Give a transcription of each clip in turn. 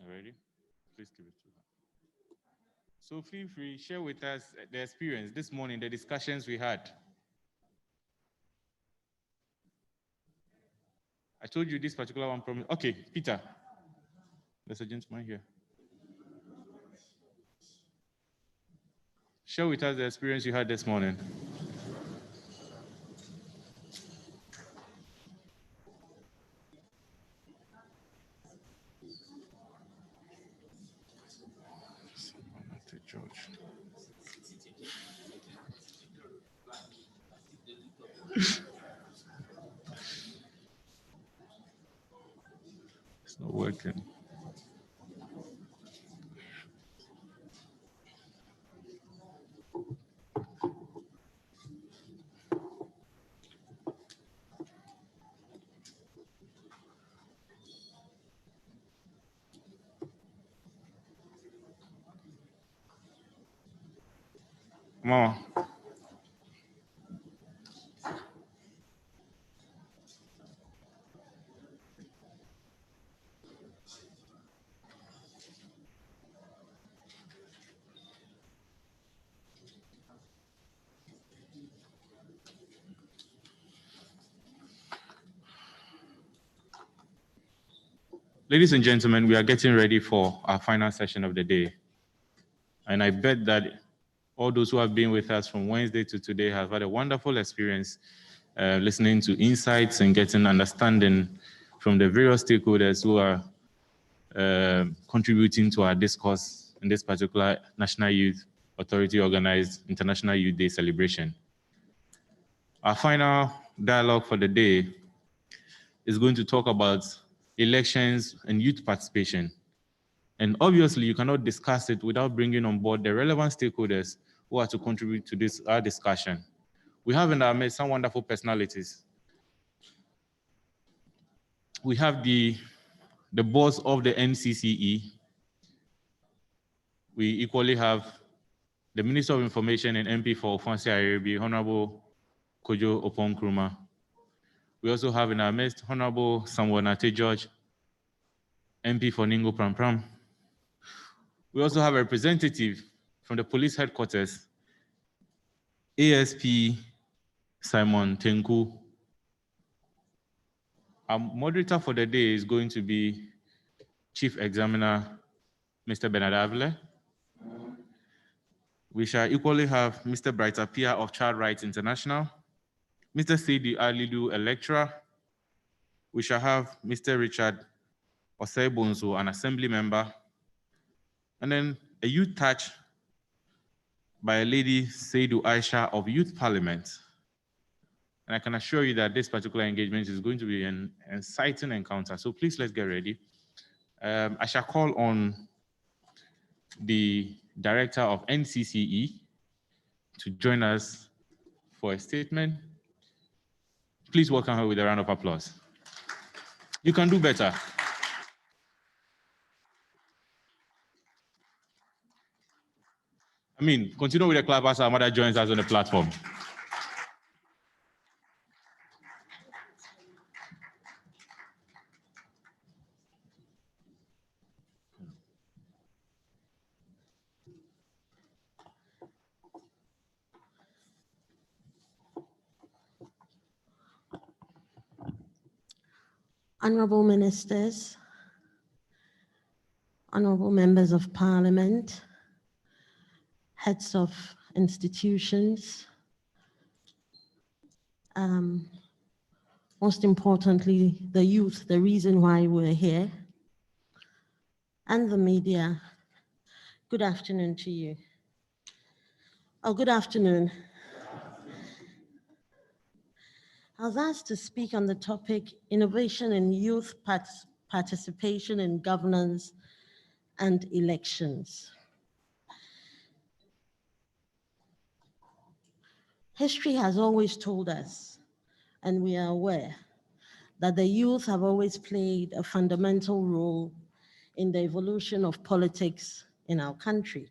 Ready? Please give it to her. So feel free, share with us the experience this morning, the discussions we had. I told you this particular one problem. Okay, Peter. There's a gentleman here. Share with us the experience you had this morning. George. It's not working. Mama. Ladies and gentlemen, we are getting ready for our final session of the day. And I bet that all those who have been with us from Wednesday to today have had a wonderful experience listening to insights and getting understanding from the various stakeholders who are contributing to our discourse in this particular National Youth Authority organized International Youth Day celebration. Our final dialogue for the day is going to talk about elections and youth participation. And obviously, you cannot discuss it without bringing on board the relevant stakeholders who are to contribute to this our discussion. We have in our midst some wonderful personalities. We have the boss of the NCCE. We equally have the Minister of Information and MP for Ofansi Ayerbi, Honorable Kojo Oppong Nkrumah. We also have in our midst Honorable Samuel Nate George, MP for Ningo Pram Pram. We also have a representative from the police headquarters, ASP Simon Tenku. Our moderator for the day is going to be Chief Examiner, Mr. Bernard Avile. We shall equally have Mr. Brighter Pia of Child Rights International, Mr. Sidi Alidu, a lecturer. We shall have Mr. Richard Osei-Bonzo, an assembly member, and then a youth touch by a lady, Seidu Aisha of Youth Parliament. And I can assure you that this particular engagement is going to be an exciting encounter. So please, let's get ready. I shall call on the director of NCCE to join us for a statement. Please welcome her with a round of applause. You can do better. I mean, continue with the clap as our mother joins us on the platform. Honorable Ministers, Honorable Members of Parliament, heads of institutions, most importantly, the youth, the reason why we're here, and the media, good afternoon to you. Oh, good afternoon. I was asked to speak on the topic, innovation in youth participation in governance and elections. History has always told us, and we are aware, that the youth have always played a fundamental role in the evolution of politics in our country,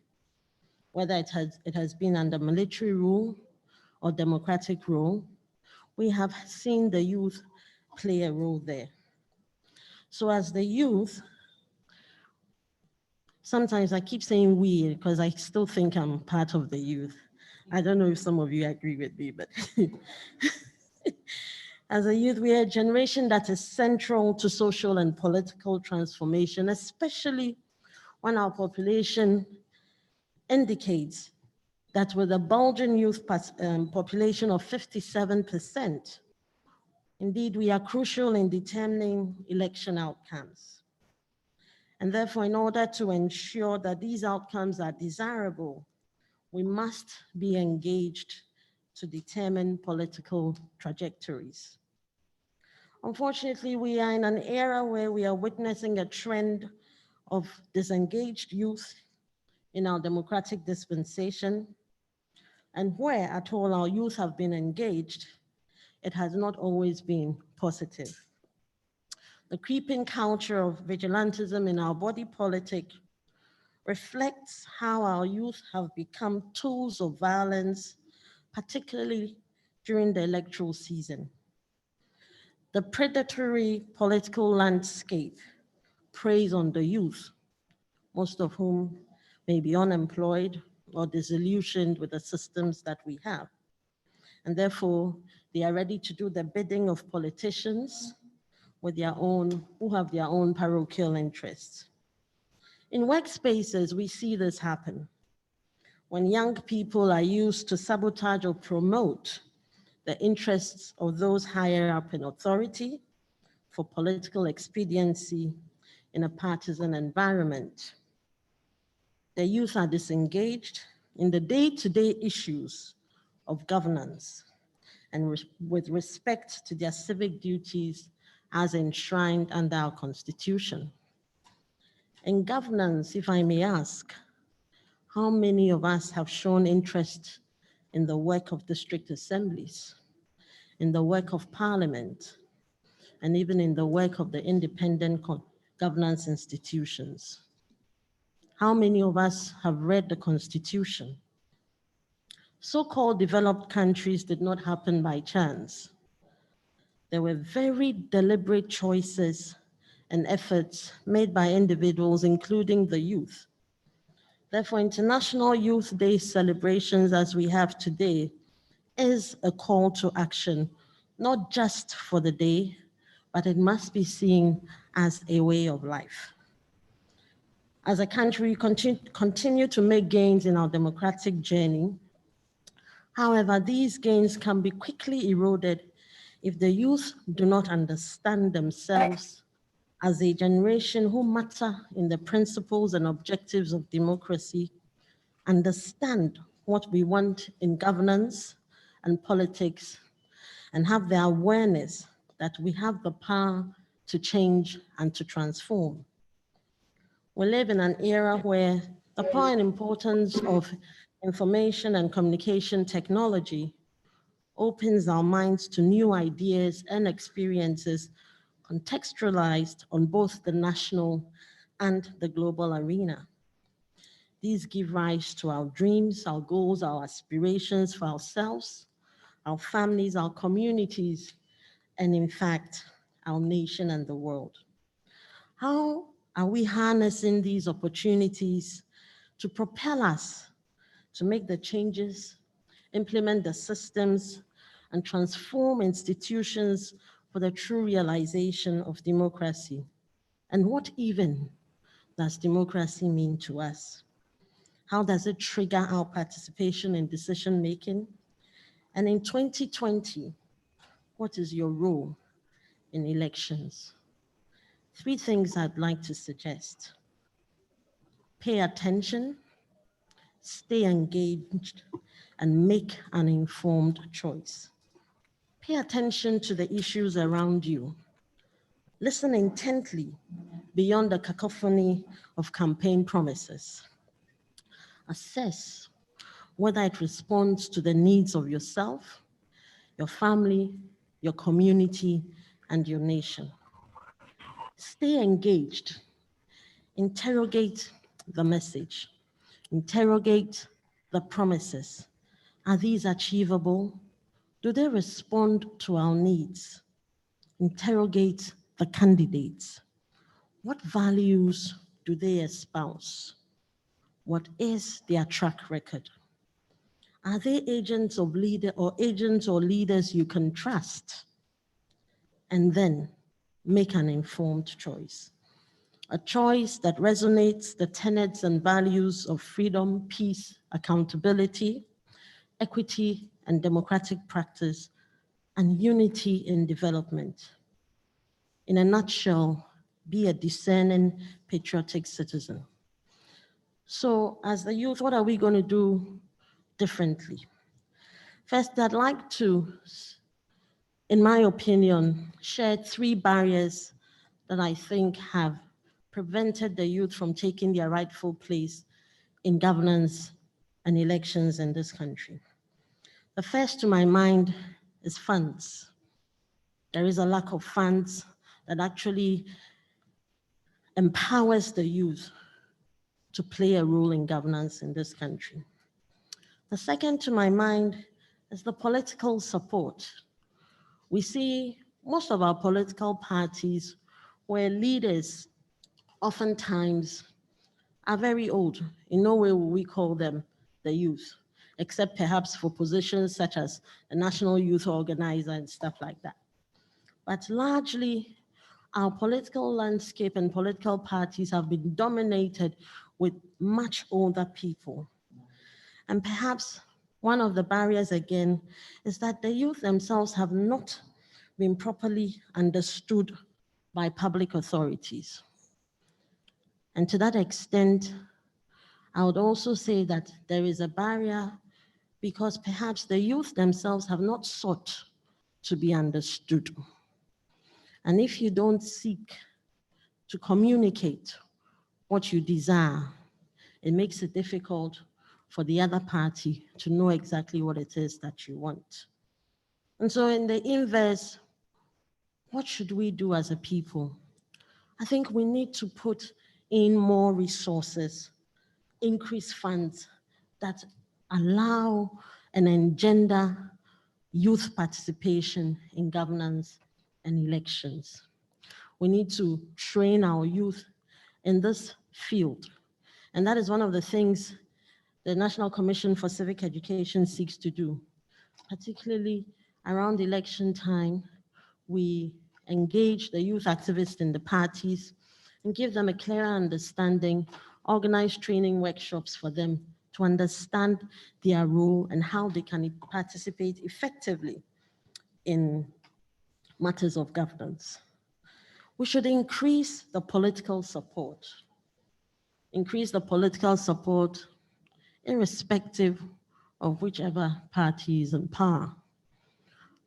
whether it has been under military rule or democratic rule. We have seen the youth play a role there. So as the youth, Sometimes I keep saying we because I still think I'm part of the youth. I don't know if some of you agree with me, but as a youth, we are a generation that is central to social and political transformation, especially when our population indicates that with a bulging youth population of 57%, indeed, we are crucial in determining election outcomes. And therefore, in order to ensure that these outcomes are desirable, we must be engaged to determine political trajectories. Unfortunately, we are in an era where we are witnessing a trend of disengaged youth in our democratic dispensation, and where at all our youth have been engaged, it has not always been positive. The creeping culture of vigilantism in our body politic reflects how our youth have become tools of violence, particularly during the electoral season. The predatory political landscape preys on the youth, most of whom may be unemployed or disillusioned with the systems that we have. And therefore, they are ready to do the bidding of politicians with who have their own parochial interests. In workspaces, we see this happen when young people are used to sabotage or promote the interests of those higher up in authority for political expediency in a partisan environment. The youth are disengaged in the day-to-day issues of governance and with respect to their civic duties as enshrined under our Constitution. In governance, if I may ask, how many of us have shown interest in the work of district assemblies, in the work of parliament, and even in the work of the independent governance institutions? How many of us have read the Constitution? So-called developed countries did not happen by chance. There were very deliberate choices and efforts made by individuals, including the youth. Therefore, International Youth Day celebrations as we have today is a call to action, not just for the day, but it must be seen as a way of life. As a country, we continue to make gains in our democratic journey. However, these gains can be quickly eroded if the youth do not understand themselves as a generation who matter in the principles and objectives of democracy, understand what we want in governance and politics, and have the awareness that we have the power to change and to transform. We live in an era where the power and importance of information and communication technology opens our minds to new ideas and experiences contextualized on both the national and the global arena. These give rise to our dreams, our goals, our aspirations for ourselves, our families, our communities, and in fact, our nation and the world. How are we harnessing these opportunities to propel us to make the changes, implement the systems, and transform institutions for the true realization of democracy? And what even does democracy mean to us? How does it trigger our participation in decision-making? And in 2020, what is your role in elections? 3 things I'd like to suggest. Pay attention, stay engaged, and make an informed choice. Pay attention to the issues around you. Listen intently beyond the cacophony of campaign promises. Assess whether it responds to the needs of yourself, your family, your community, and your nation. Stay engaged. Interrogate the message. Interrogate the promises. Are these achievable? Do they respond to our needs? Interrogate the candidates. What values do they espouse? What is their track record? Are they agents or leaders you can trust? And then make an informed choice. A choice that resonates the tenets and values of freedom, peace, accountability, equity, and democratic practice, and unity in development. In a nutshell, be a discerning, patriotic citizen. So as the youth, what are we going to do differently? First, I'd like to, in my opinion, share 3 barriers that I think have prevented the youth from taking their rightful place in governance and elections in this country. The first to my mind is funds. There is a lack of funds that actually empowers the youth to play a role in governance in this country. The second to my mind is the political support. We see most of our political parties where leaders oftentimes are very old. In no way will we call them the youth, except perhaps for positions such as the National Youth Organizer and stuff like that. But largely, our political landscape and political parties have been dominated with much older people. And perhaps one of the barriers again is that the youth themselves have not been properly understood by public authorities. And to that extent, I would also say that there is a barrier because perhaps the youth themselves have not sought to be understood. And if you don't seek to communicate what you desire, it makes it difficult for the other party to know exactly what it is that you want. And so in the inverse, what should we do as a people? I think we need to put in more resources, increase funds that allow and engender youth participation in governance and elections. We need to train our youth in this field. And that is one of the things the National Commission for Civic Education seeks to do. Particularly around election time, we engage the youth activists in the parties and give them a clearer understanding, organize training workshops for them to understand their role and how they can participate effectively in matters of governance. We should increase the political support. Increase the political support irrespective of whichever party is in power.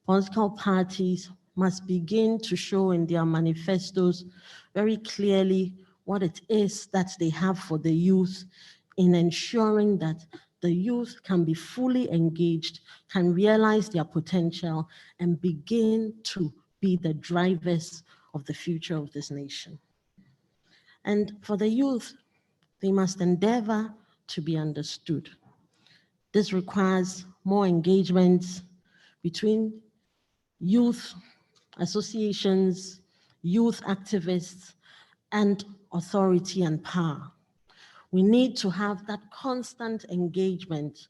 Political parties must begin to show in their manifestos very clearly what it is that they have for the youth in ensuring that the youth can be fully engaged, can realize their potential, and begin to be the drivers of the future of this nation. And for the youth, they must endeavor to be understood. This requires more engagements between youth associations, youth activists, and authority and power. We need to have that constant engagement,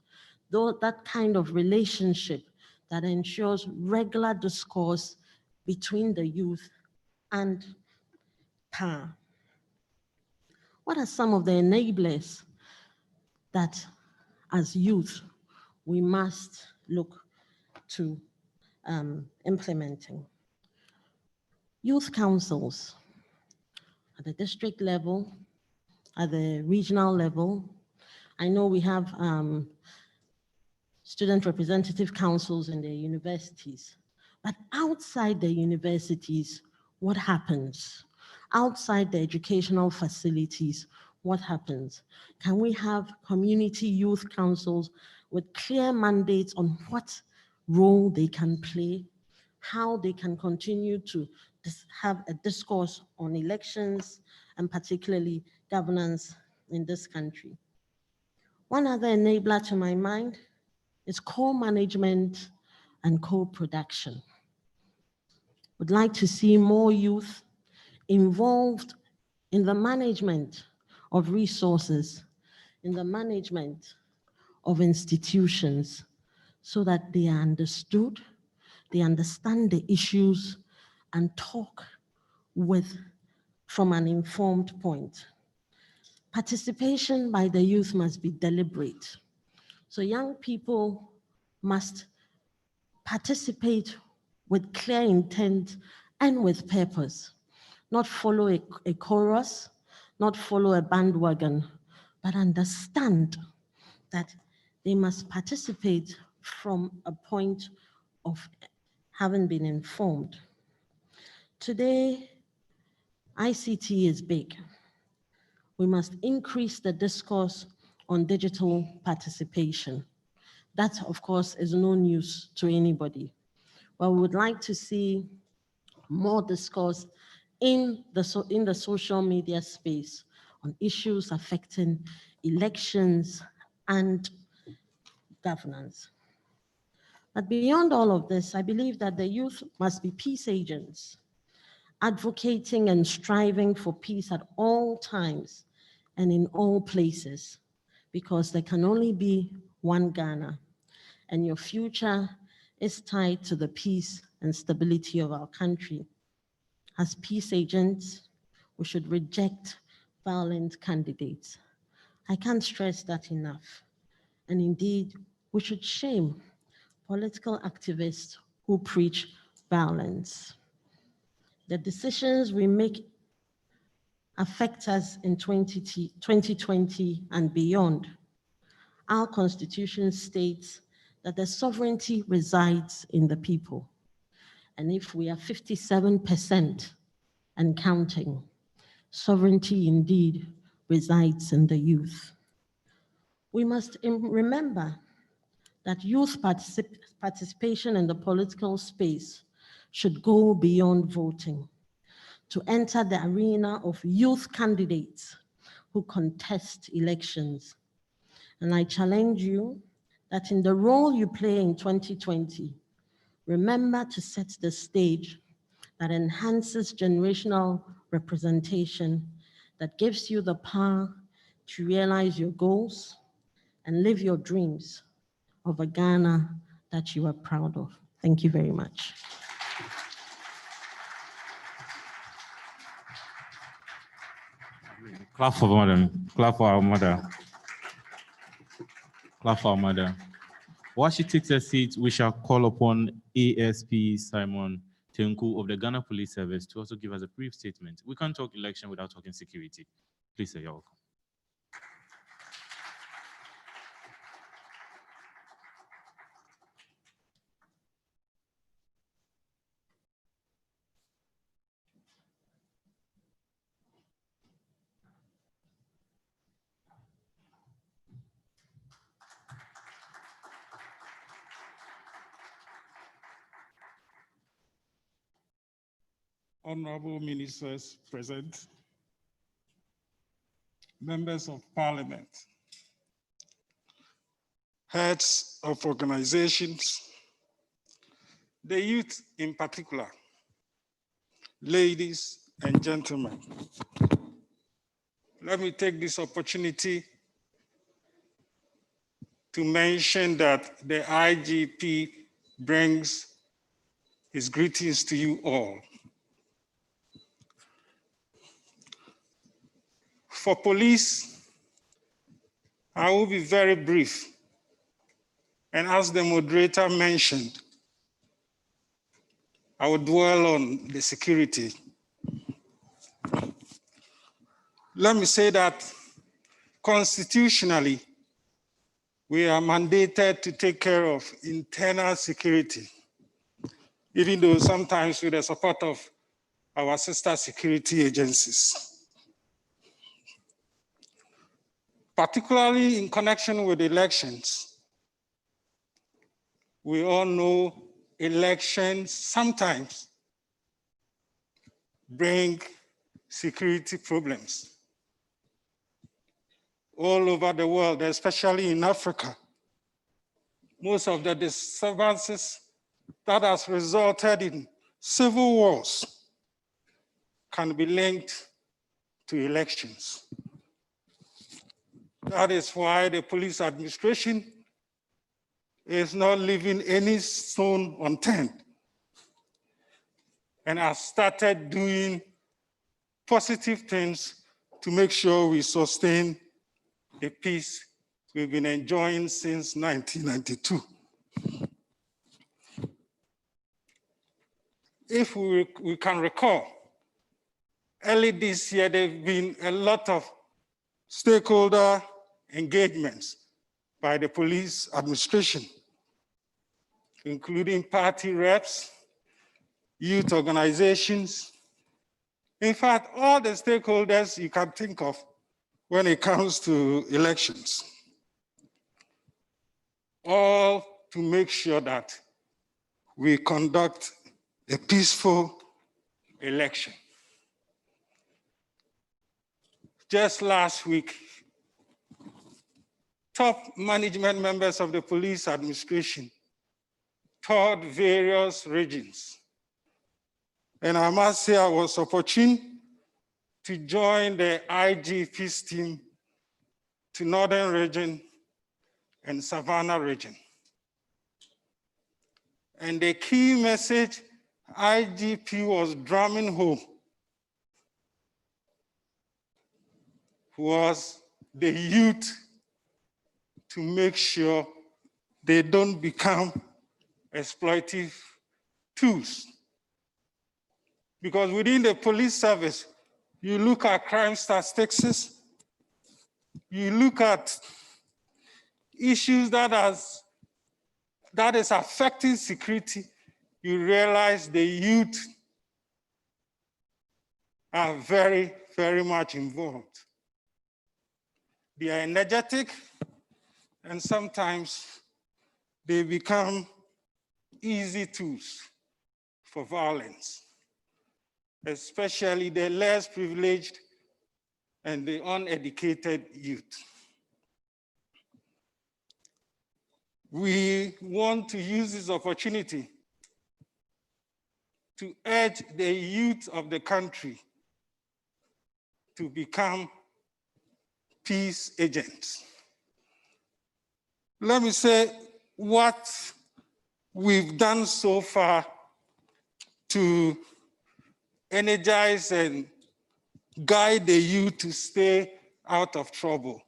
though that kind of relationship that ensures regular discourse between the youth and power. What are some of the enablers that as youth we must look to implementing? Youth councils at the district level, at the regional level. I know we have student representative councils in the universities, but outside the universities, what happens? Outside the educational facilities, what happens? Can we have community youth councils with clear mandates on what role they can play, how they can continue to have a discourse on elections and particularly governance in this country? One other enabler to my mind is co-management and co-production. Would like to see more youth involved in the management of resources, in the management of institutions so that they are understood, they understand the issues, and talk from an informed point. Participation by the youth must be deliberate. So young people must participate with clear intent and with purpose, not follow a chorus, not follow a bandwagon, but understand that they must participate from a point of having been informed. Today, ICT is big. We must increase the discourse on digital participation. That, of course, is no news to anybody. But we would like to see more discourse in the social media space on issues affecting elections and governance. But beyond all of this, I believe that the youth must be peace agents, advocating and striving for peace at all times and in all places, because there can only be one Ghana, and your future is tied to the peace and stability of our country. As peace agents, we should reject violent candidates. I can't stress that enough. And indeed, we should shame political activists who preach violence. The decisions we make affect us in 2020 and beyond. Our Constitution states that the sovereignty resides in the people. And if we are 57% and counting, sovereignty indeed resides in the youth. We must remember that youth participation in the political space should go beyond voting to enter the arena of youth candidates who contest elections. And I challenge you that in the role you play in 2020, remember to set the stage that enhances generational representation, that gives you the power to realize your goals and live your dreams of a Ghana that you are proud of. Thank you very much. Clap for madam. Clap for our mother. Clap for our mother. While she takes her seat, we shall call upon ASP Simon Tenku of the Ghana Police Service to also give us a brief statement. We can't talk election without talking security. Please, sir, you're welcome. Honorable ministers present, members of parliament, heads of organizations, the youth in particular, ladies and gentlemen. Let me take this opportunity to mention that the IGP brings his greetings to you all. For police, I will be very brief. And as the moderator mentioned, I will dwell on the security. Let me say that constitutionally, we are mandated to take care of internal security, even though sometimes with the support of our sister security agencies. Particularly in connection with elections, we all know elections sometimes bring security problems. All over the world, especially in Africa, most of the disturbances that has resulted in civil wars can be linked to elections. That is why the police administration is not leaving any stone unturned and has started doing positive things to make sure we sustain the peace we've been enjoying since 1992. If we can recall, early this year, there have been a lot of stakeholder engagements by the police administration, including party reps, youth organizations. In fact, all the stakeholders you can think of when it comes to elections, all to make sure that we conduct a peaceful election. Just last week, top management members of the police administration toured various regions. And I must say I was opportune to join the IG peace team to Northern region and Savannah region. And the key message IGP was drumming home was the youth to make sure they don't become exploitive tools. Because within the police service, you look at crime statistics, you look at issues that is affecting security, you realize the youth are very, very much involved. They are energetic, and sometimes they become easy tools for violence, especially the less privileged and the uneducated youth. We want to use this opportunity to urge the youth of the country to become peace agents. Let me say what we've done so far to energize and guide the youth to stay out of trouble.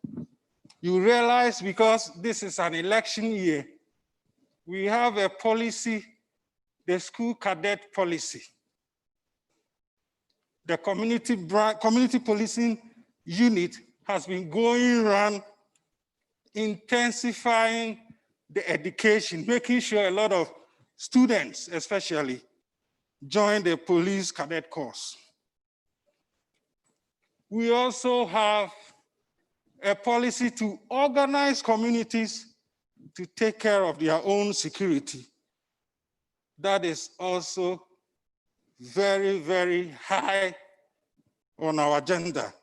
You realize, because this is an election year, we have a policy, the school cadet policy. The community policing unit has been going around intensifying the education, making sure a lot of students, especially, join the police cadet course. We also have a policy to organize communities to take care of their own security. That is also very, very high on our agenda.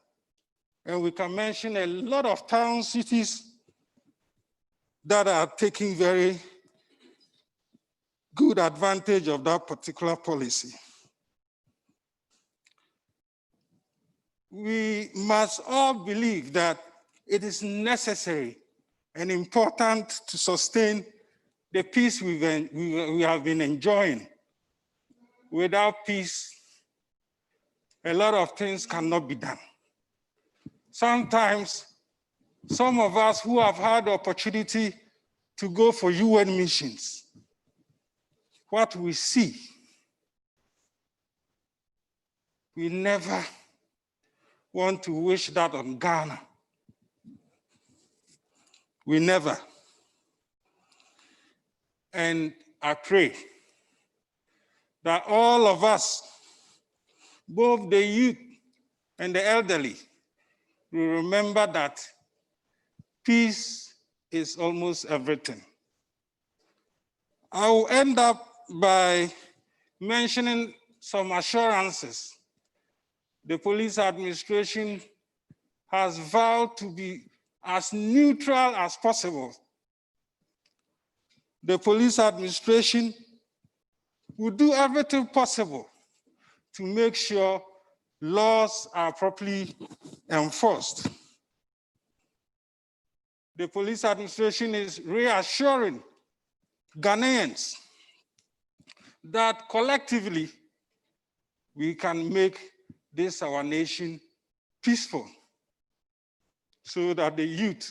And we can mention a lot of towns, cities that are taking very good advantage of that particular policy. We must all believe that it is necessary and important to sustain the peace we have been enjoying. Without peace, a lot of things cannot be done. Sometimes, some of us who have had the opportunity to go for UN missions, what we see, we never want to wish that on Ghana. We never. And I pray that all of us, both the youth and the elderly, will remember that peace is almost everything. I will end up by mentioning some assurances. The police administration has vowed to be as neutral as possible. The police administration will do everything possible to make sure laws are properly enforced. the police administration is reassuring Ghanaians that collectively we can make this our nation peaceful so that the youth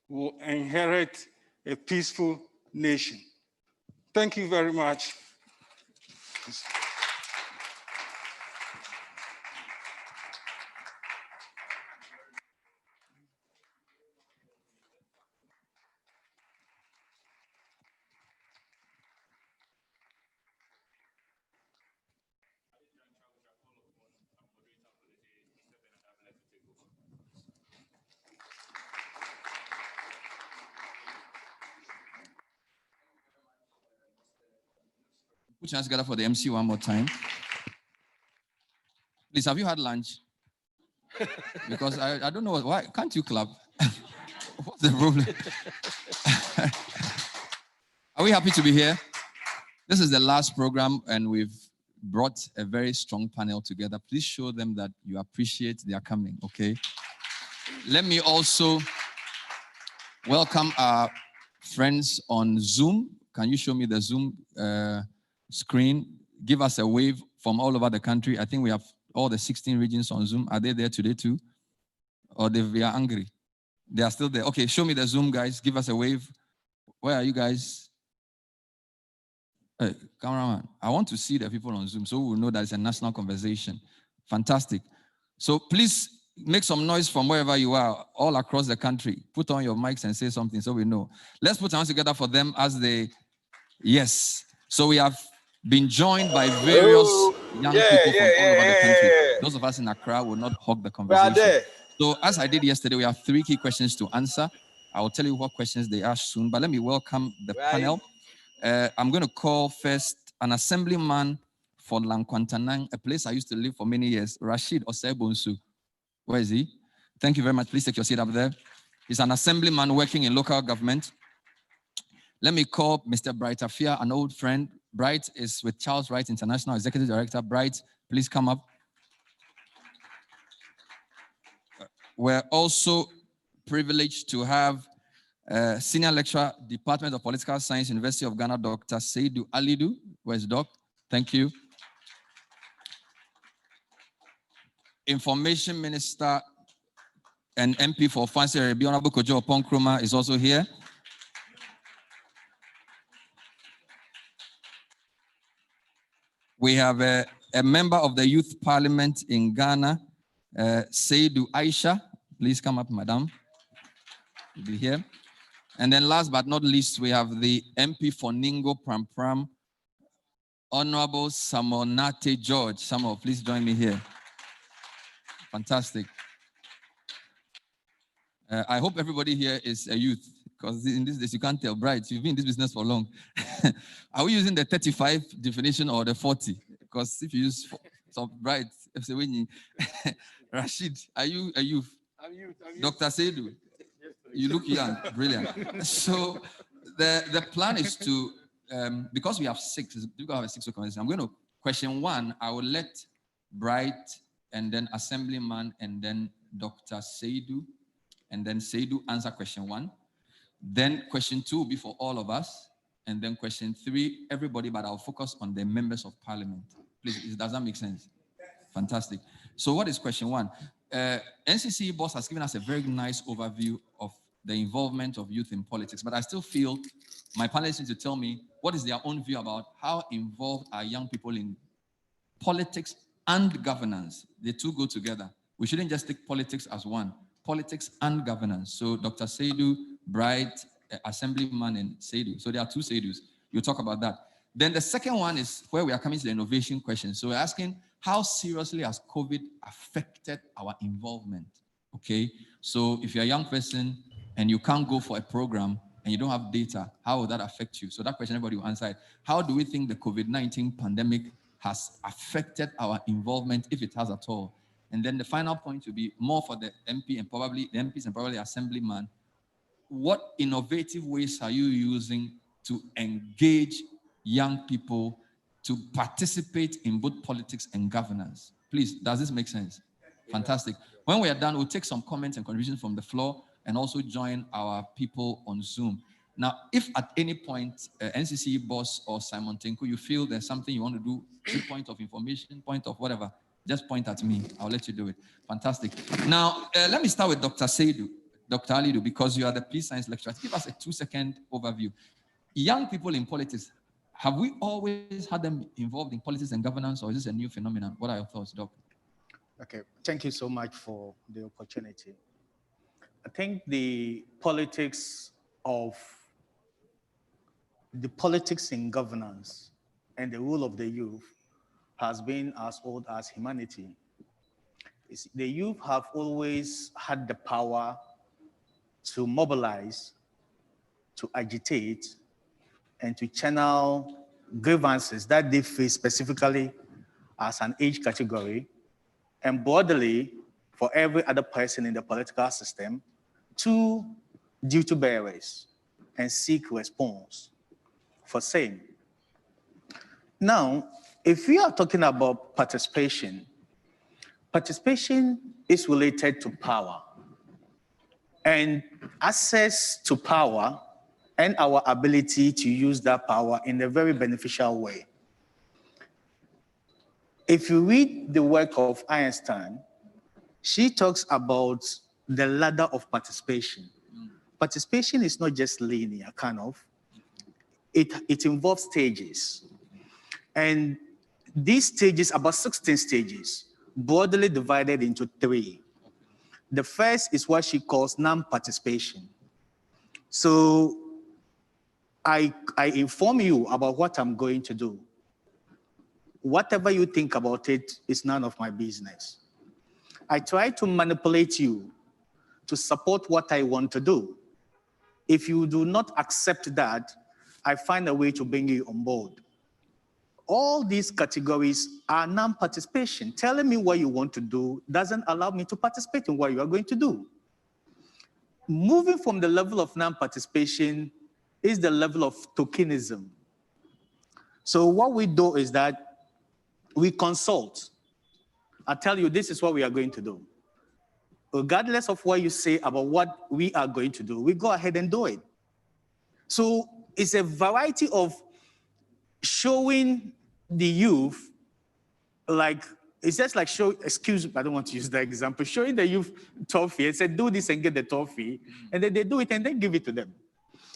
will inherit a peaceful nation. Thank you very much. Put your hands together for the MC one more time. Please, have you had lunch? Because I don't know why can't you clap? What's the problem? Are we happy to be here? This is the last program, and we've brought a very strong panel together. Please show them that you appreciate their coming, okay? Let me also welcome our friends on Zoom. Can you show me the Zoom screen? Give us a wave from all over the country. I think we have all the 16 regions on Zoom. Are they there today too? Or they are angry? They are still there. Okay, show me the Zoom, guys. Give us a wave. Where are you guys? Hey, cameraman, I want to see the people on Zoom so we'll know that it's a national conversation. Fantastic. So please make some noise from wherever you are, all across the country. Put on your mics and say something so we know. Let's put our hands together for them as they, yes. So we have been joined by various young people from all over the country. Those of us in Accra will not hog the conversation. So as I did yesterday, we have 3 key questions to answer. I will tell you what questions they ask soon, but let me welcome the panel. I'm going to call first an assemblyman for Lankwantanang, a place I used to live for many years, Rashid Osei-Bonsu. Where is he? Thank you very much. Please take your seat up there. He's an assemblyman working in local government. Let me call Mr. Bright Afia, an old friend. Bright is with Charles Wright International, Executive Director. Bright, please come up. We're also privileged to have Senior Lecturer, Department of Political Science, University of Ghana, Dr. Seydou Alidou. Where's Doc? Thank you. Information Minister and MP for Fancy Arabi, Honorable Kojo Oppong-Nkrumah is also here. We have a member of the Youth Parliament in Ghana, Seydou Aisha. Please come up, madam. You'll be here. And then last but not least, we have the MP for Ningo Pram, Honorable Samonate George. Samuel, please join me here. Fantastic. I hope everybody here is a youth, because in this days you can't tell. Bright, you've been in this business for long. Are we using the 35 definition or the 40? Because if you use some Bright, Rashid, are you a youth? I'm youth. Dr. Seydou, you look young, brilliant. So the plan is to, because we have 6, we're going to have a 6-way conversation. I'm going to, question 1, I will let Bright and then Assemblyman and then Dr. Seydou, and then Seydou answer question 1. Then question 2 will be for all of us. And then question 3, everybody, but I'll focus on the members of parliament. Please, does that make sense? Fantastic. So what is question 1? NCC boss has given us a very nice overview of the involvement of youth in politics, but I still feel my panelists need to tell me what is their own view about how involved are young people in politics and governance. The two go together. We shouldn't just take politics as one. Politics and governance. So Dr. Seydou, Bright, Assemblyman, and Seydou. So there are 2 Seydous. You'll talk about that. Then the second one is where we are coming to the innovation question. So we're asking, how seriously has COVID affected our involvement? Okay, so if you're a young person and you can't go for a program and you don't have data, how will that affect you? So that question everybody will answer it. How do we think the COVID-19 pandemic has affected our involvement, if it has at all? And then the final point will be more for the MP and probably the MPs and probably the Assemblyman. What innovative ways are you using to engage young people to participate in both politics and governance? Please, does this make sense? Fantastic. When we are done, we'll take some comments and contributions from the floor. and also join our people on Zoom. Now, if at any point, NCC boss or Simon Tenko, you feel there's something you want to do, point of information, point of whatever, just point at me. I'll let you do it. Fantastic. Now, let me start with Dr. Seidu, Dr. Alidu, because you are the police science lecturer. Give us a 2-second overview. Young people in politics, have we always had them involved in politics and governance, or is this a new phenomenon? What are your thoughts, Doc? Okay, thank you so much for the opportunity. I think the politics in governance and the role of the youth has been as old as humanity. The youth have always had the power to mobilize, to agitate, and to channel grievances that they face specifically as an age category, and broadly for every other person in the political system, to duty bearers and seek response for same. Now, if we are talking about participation, participation is related to power, and access to power and our ability to use that power in a very beneficial way. If you read the work of Einstein, she talks about the ladder of participation. Participation is not just linear, kind of. It involves stages. And these stages, about 16 stages, broadly divided into 3. The first is what she calls non-participation. So I inform you about what I'm going to do. Whatever you think about it is none of my business. I try to manipulate you to support what I want to do. If you do not accept that, I find a way to bring you on board. All these categories are non-participation. Telling me what you want to do doesn't allow me to participate in what you are going to do. Moving from the level of non-participation is the level of tokenism. So what we do is that we consult. I tell you, this is what we are going to do. Regardless of what you say about what we are going to do, we go ahead and do it. So it's a variety of showing the youth, like, it's just like excuse me, I don't want to use that example, showing the youth toffee and say, do this and get the toffee, and then they do it and then give it to them.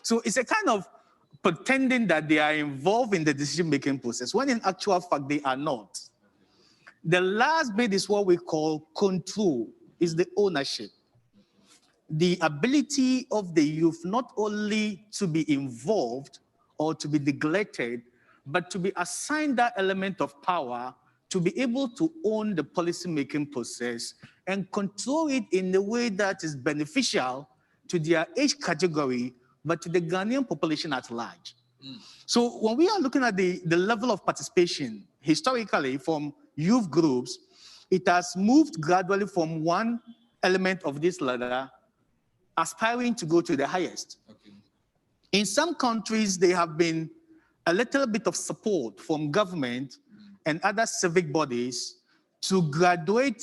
So it's a kind of pretending that they are involved in the decision-making process, when in actual fact, they are not. The last bit is what we call control, is the ownership. The ability of the youth not only to be involved or to be neglected, but to be assigned that element of power to be able to own the policy-making process and control it in a way that is beneficial to their age category, but to the Ghanaian population at large. So when we are looking at the level of participation, historically from youth groups, it has moved gradually from one element of this ladder, aspiring to go to the highest. Okay. In some countries, there have been a little bit of support from government and other civic bodies to graduate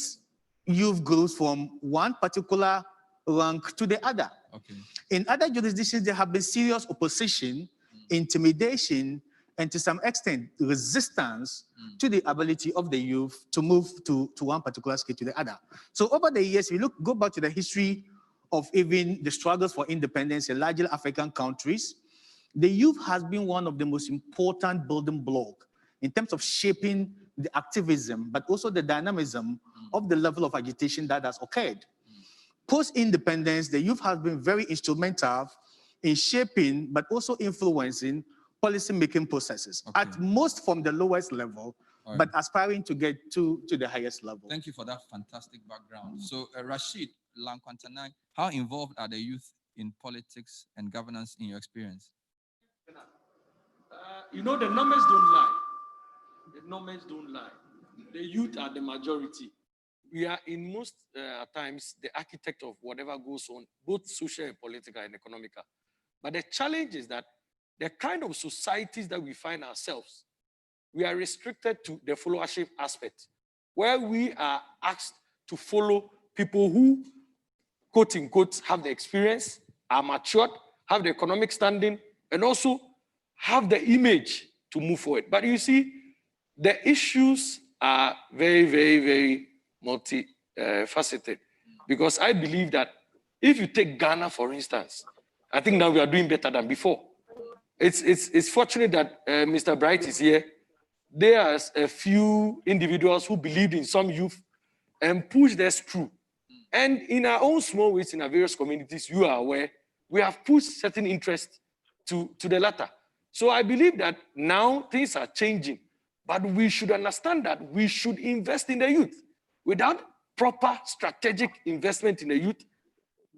youth groups from one particular rank to the other. Okay. In other jurisdictions, there have been serious opposition, intimidation, and to some extent, resistance to the ability of the youth to move to one particular scale to the other. So over the years, if you go back to the history of even the struggles for independence in largely African countries, the youth has been one of the most important building blocks in terms of shaping the activism, but also the dynamism of the level of agitation that has occurred. Post-independence, the youth has been very instrumental in shaping, but also influencing policy-making processes, at most from the lowest level, but aspiring to get to the highest level. Thank you for that fantastic background. So, Rashid Lankwantanai, how involved are the youth in politics and governance in your experience? You know, the numbers don't lie. The numbers don't lie. The youth are the majority. We are in most times the architect of whatever goes on, both social and political and economical. But the challenge is that the kind of societies that we find ourselves, we are restricted to the followership aspect, where we are asked to follow people who quote unquote, have the experience, are matured, have the economic standing, and also have the image to move forward. But you see, the issues are very, very, very multi-faceted. Because I believe that if you take Ghana, for instance, I think now we are doing better than before. It's fortunate that Mr. Bright is here. There are a few individuals who believed in some youth and pushed us through. And in our own small ways, in our various communities, you are aware, we have pushed certain interests to the latter. So I believe that now things are changing, but we should understand that we should invest in the youth. Without proper strategic investment in the youth,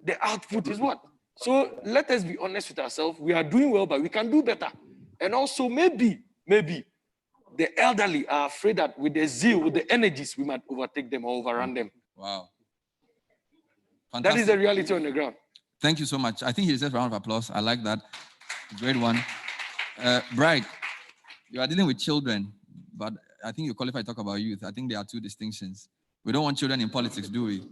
the output is what? So let us be honest with ourselves. We are doing well, but we can do better. And also maybe the elderly are afraid that with the zeal, with the energies, we might overtake them or overrun them. Wow. That is the reality on the ground. Thank you so much. I think he deserves a round of applause. I like that. Great one. Bright, you are dealing with children, but I think you qualify to talk about youth. I think there are two distinctions. We don't want children in politics, do we?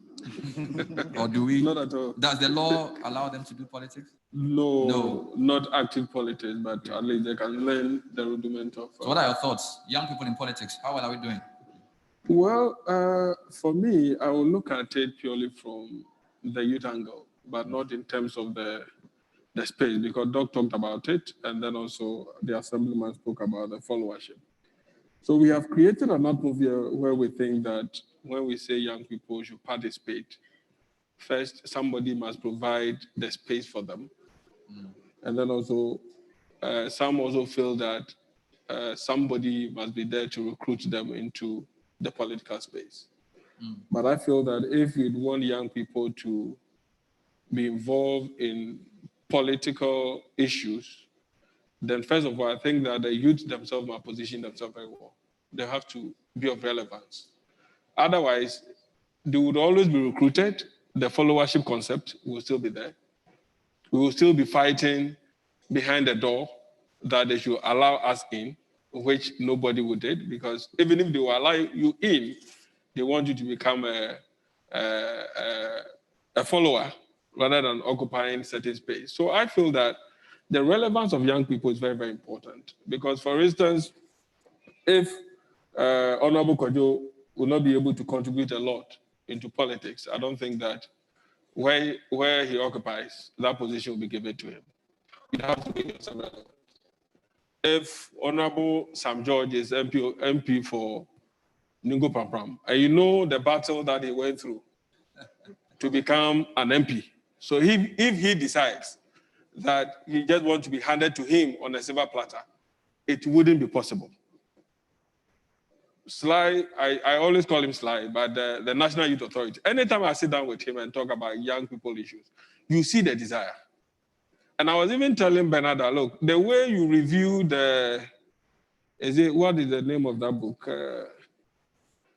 Or do we? Not at all. Does the law allow them to do politics? No, not active politics, but at least they can learn the rudiment of. So what are your thoughts? Young people in politics, how well are we doing? Well, for me, I will look at it purely from the youth angle, but not in terms of the space, because Doc talked about it, and then also the assemblyman spoke about the followership. So we have created an atmosphere where we think that when we say young people should participate, first, somebody must provide the space for them. And then also, some also feel that somebody must be there to recruit them into the political space. But I feel that if you'd want young people to be involved in political issues, then first of all, I think that the youth themselves must position themselves very well. They have to be of relevance. Otherwise, they would always be recruited. The followership concept will still be there. We will still be fighting behind the door that they should allow us in, which nobody would do, because even if they will allow you in, they want you to become a follower rather than occupying certain space. So I feel that the relevance of young people is very, very important. Because, for instance, if Honorable Kojo will not be able to contribute a lot into politics, I don't think that where he occupies, that position will be given to him. You have to make yourself relevant. If Honorable Sam George is MP for Ningo Pampram, and you know the battle that he went through to become an MP. So if he decides that he just wants to be handed to him on a silver platter, it wouldn't be possible. Sly, I always call him Sly, but the National Youth Authority, anytime I sit down with him and talk about young people issues, you see the desire. And I was even telling Bernardo, look, the way you review what is the name of that book?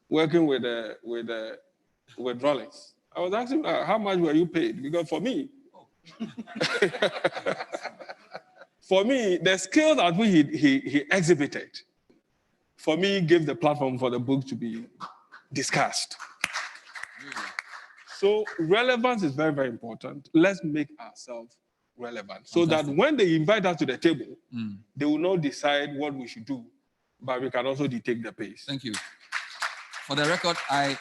Working with Rollins. I was asking how much were you paid? Because for me, the skills that he exhibited, for me, gave the platform for the book to be discussed. So relevance is very, very important. Let's make ourselves relevant so that when they invite us to the table, they will not decide what we should do, but we can also dictate the pace. Thank you. For the record, I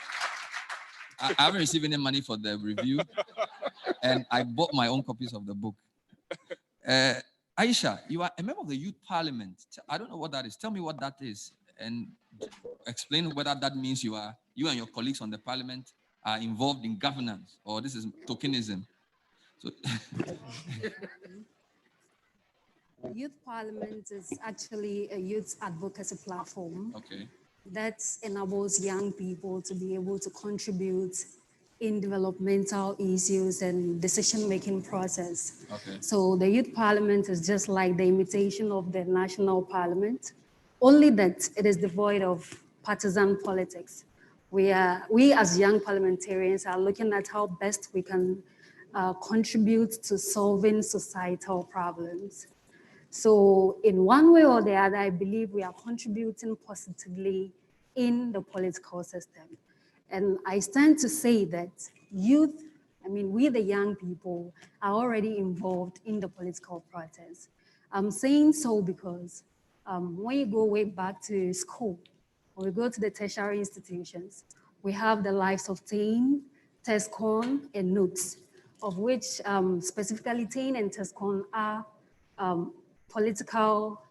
haven't received any money for the review, and I bought my own copies of the book. Aisha, you are a member of the Youth Parliament. I don't know what that is. Tell me what that is, and explain whether that means you and your colleagues on the Parliament are involved in governance, or this is tokenism. So Youth Parliament is actually a youth advocacy platform that enables young people to be able to contribute in developmental issues and decision-making process. So the Youth Parliament is just like the imitation of the National Parliament, only that it is devoid of partisan politics. We as young parliamentarians are looking at how best we can contribute to solving societal problems. So in one way or the other, I believe we are contributing positively in the political system. And I stand to say that youth I mean, we the young people are already involved in the political process. I'm saying so because when you go way back to school, when we go to the tertiary institutions, we have the likes of TAIN, TESCON, and NOTES, of which specifically TAIN and TESCON are political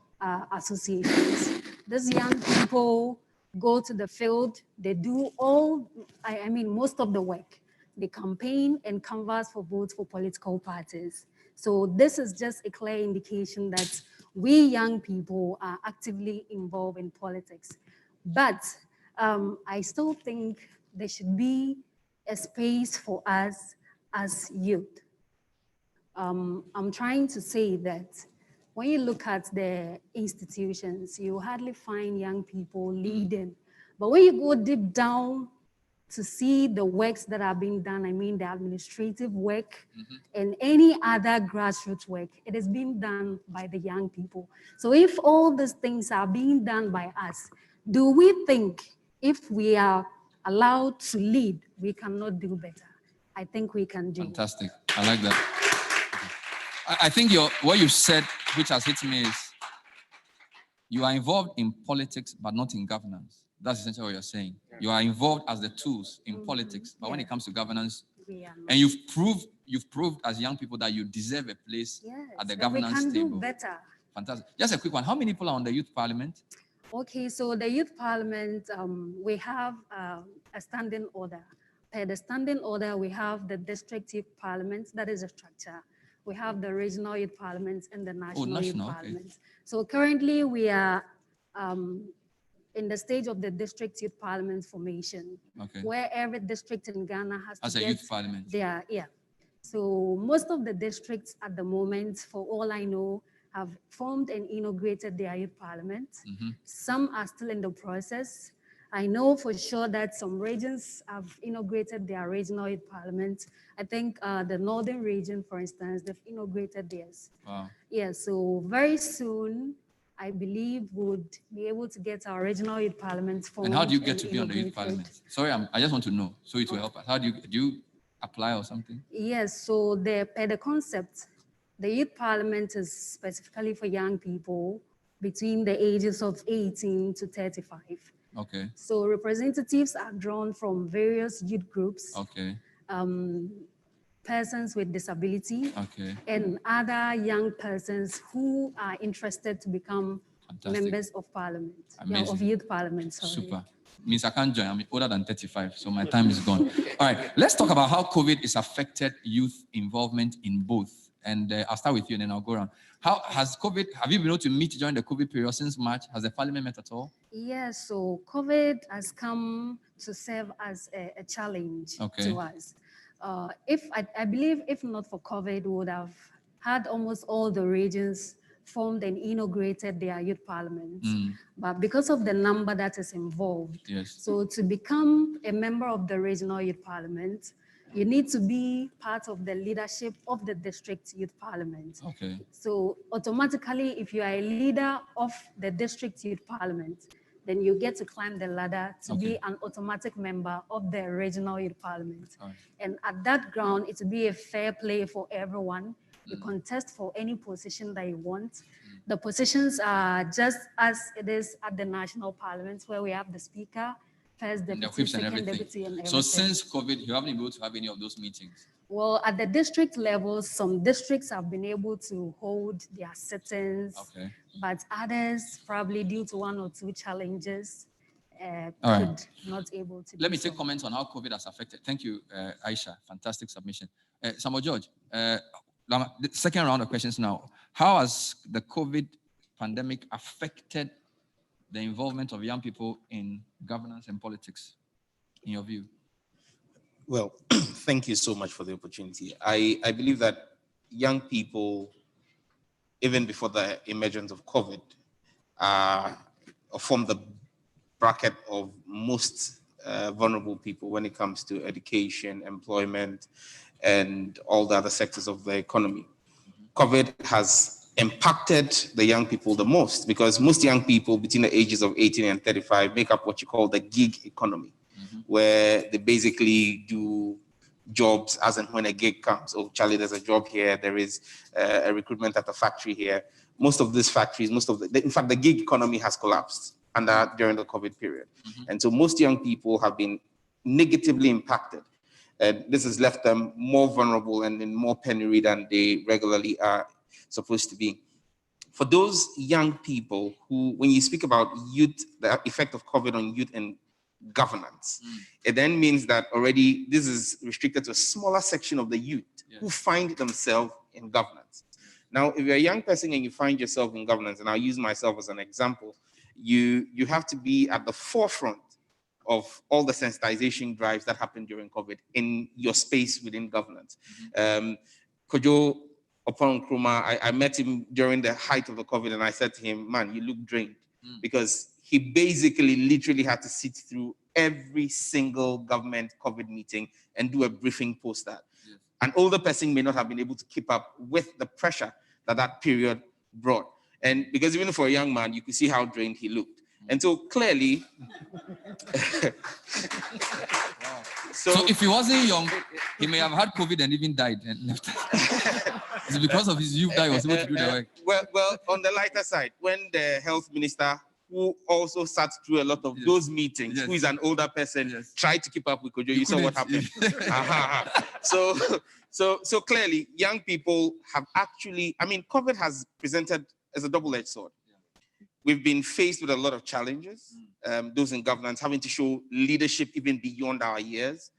associations. These young people go to the field, they do most of the work. They campaign and canvass for votes for political parties. So this is just a clear indication that we young people are actively involved in politics. But I still think there should be a space for us as youth. I'm trying to say that when you look at the institutions, you hardly find young people leading. But when you go deep down to see the works that are being done, I mean the administrative work and any other grassroots work, it is being done by the young people. So if all these things are being done by us, do we think if we are allowed to lead, we cannot do better? I think we can do. Fantastic. I like that. I think what you said, which has hit me, is you are involved in politics, but not in governance. That's essentially what you're saying. Yeah. You are involved as the tools in politics, but when it comes to governance, and you've proved as young people that you deserve a place at the governance table. We can do better. Fantastic. Just a quick one. How many people are on the youth parliament? Okay, so the youth parliament, we have a standing order. Per the standing order, we have the district youth parliament, that is a structure. We have the regional youth parliaments and the national youth parliaments. So currently we are in the stage of the district youth parliament formation, where every district in Ghana has as to a youth parliament. So most of the districts at the moment, for all I know, have formed and inaugurated their youth parliament. Some are still in the process. I know for sure that some regions have inaugurated their regional youth parliament. I think the northern region, for instance, they've inaugurated theirs. Wow. Yeah, so very soon, I believe would be able to get our regional youth parliament formed. And how do you get to be on the youth parliament? Sorry, I just want to know, so it will help us. How do you apply or something? Yes, so per the concept, the youth parliament is specifically for young people between the ages of 18 to 35. Okay. So representatives are drawn from various youth groups. Okay. Persons with disability. Okay. And other young persons who are interested to become members of parliament. Of youth parliament, sorry. Super. Means I can't join. I'm older than 35, so my time is gone. All right, let's talk about how COVID has affected youth involvement in both. And I'll start with you and then I'll go around. How has COVID, have you been able to meet during the COVID period since March? Has the parliament met at all? Yes, so COVID has come to serve as a challenge to us. I believe if not for COVID, we would have had almost all the regions formed and inaugurated their youth parliaments. But because of the number that is involved, so to become a member of the regional youth parliament, you need to be part of the leadership of the district youth parliament. Okay. So automatically, if you are a leader of the district youth parliament, then you get to climb the ladder to be an automatic member of the regional youth parliament. And at that ground, it will be a fair play for everyone. You contest for any position that you want. The positions are just as it is at the national parliament, where we have the speaker, first deputy, second deputy, and everything. So since COVID, you haven't been able to have any of those meetings? Well, at the district level, some districts have been able to hold their sittings, but others, probably due to one or two challenges, not able to. Let me take comments on how COVID has affected. Thank you, Aisha. Fantastic submission. Samuel George, the second round of questions now. How has the COVID pandemic affected the involvement of young people in governance and politics, in your view? Well, thank you so much for the opportunity. I believe that young people, even before the emergence of COVID, form the bracket of most vulnerable people when it comes to education, employment, and all the other sectors of the economy. COVID has impacted the young people the most because most young people between the ages of 18 and 35 make up what you call the gig economy, where they basically do jobs as and when a gig comes. Oh, Charlie, there's a job here. There is a recruitment at the factory here. Most of these factories, in fact, the gig economy has collapsed during the COVID period. And so most young people have been negatively impacted. And this has left them more vulnerable and in more penury than they regularly are supposed to be. For those young people who, when you speak about youth, the effect of COVID on youth and governance, it then means that already this is restricted to a smaller section of the youth who find themselves in governance. Now, if you're a young person and you find yourself in governance, and I'll use myself as an example, you have to be at the forefront of all the sensitization drives that happened during COVID in your space within governance. Kojo Opon Nkrumah, I met him during the height of the COVID, and I said to him, man, you look drained, because he basically literally had to sit through every single government COVID meeting and do a briefing post that. Yes. An older person may not have been able to keep up with the pressure that period brought. And because even for a young man, you could see how drained he looked. And so clearly, so if he wasn't young, he may have had COVID and even died and left. It's because of his youth that he was able to do the work. Well, on the lighter side, when the health minister, who also sat through a lot of those meetings, who is an older person, tried to keep up with Kojo, you saw what happened. So clearly, young people have actually, I mean, COVID has presented as a double-edged sword. We've been faced with a lot of challenges, those in governance having to show leadership even beyond our years.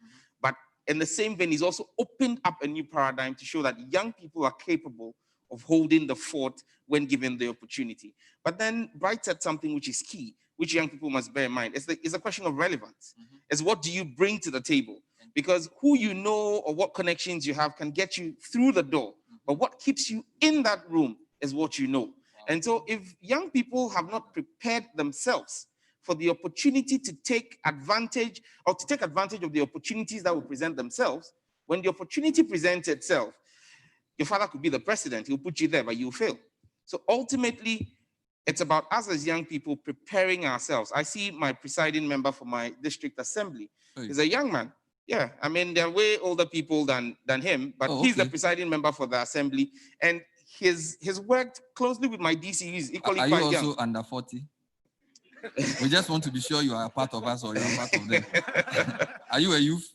But in the same vein, he's also opened up a new paradigm to show that young people are capable of holding the fort when given the opportunity. But then Bright said something which is key, which young people must bear in mind. It's a question of relevance. It's what do you bring to the table? Because who you know or what connections you have can get you through the door. But what keeps you in that room is what you know. And so if young people have not prepared themselves for the opportunity to take advantage of the opportunities that will present themselves, when the opportunity presents itself, your father could be the president, he'll put you there, but you'll fail. So ultimately, it's about us as young people preparing ourselves. I see my presiding member for my district assembly. He's a young man. Yeah, I mean, they're way older people than him, but he's the presiding member for the assembly. And he's worked closely with my DC. He's equally quite young. Are you also under 40? We just want to be sure you are a part of us or you're a part of them. Are you a youth?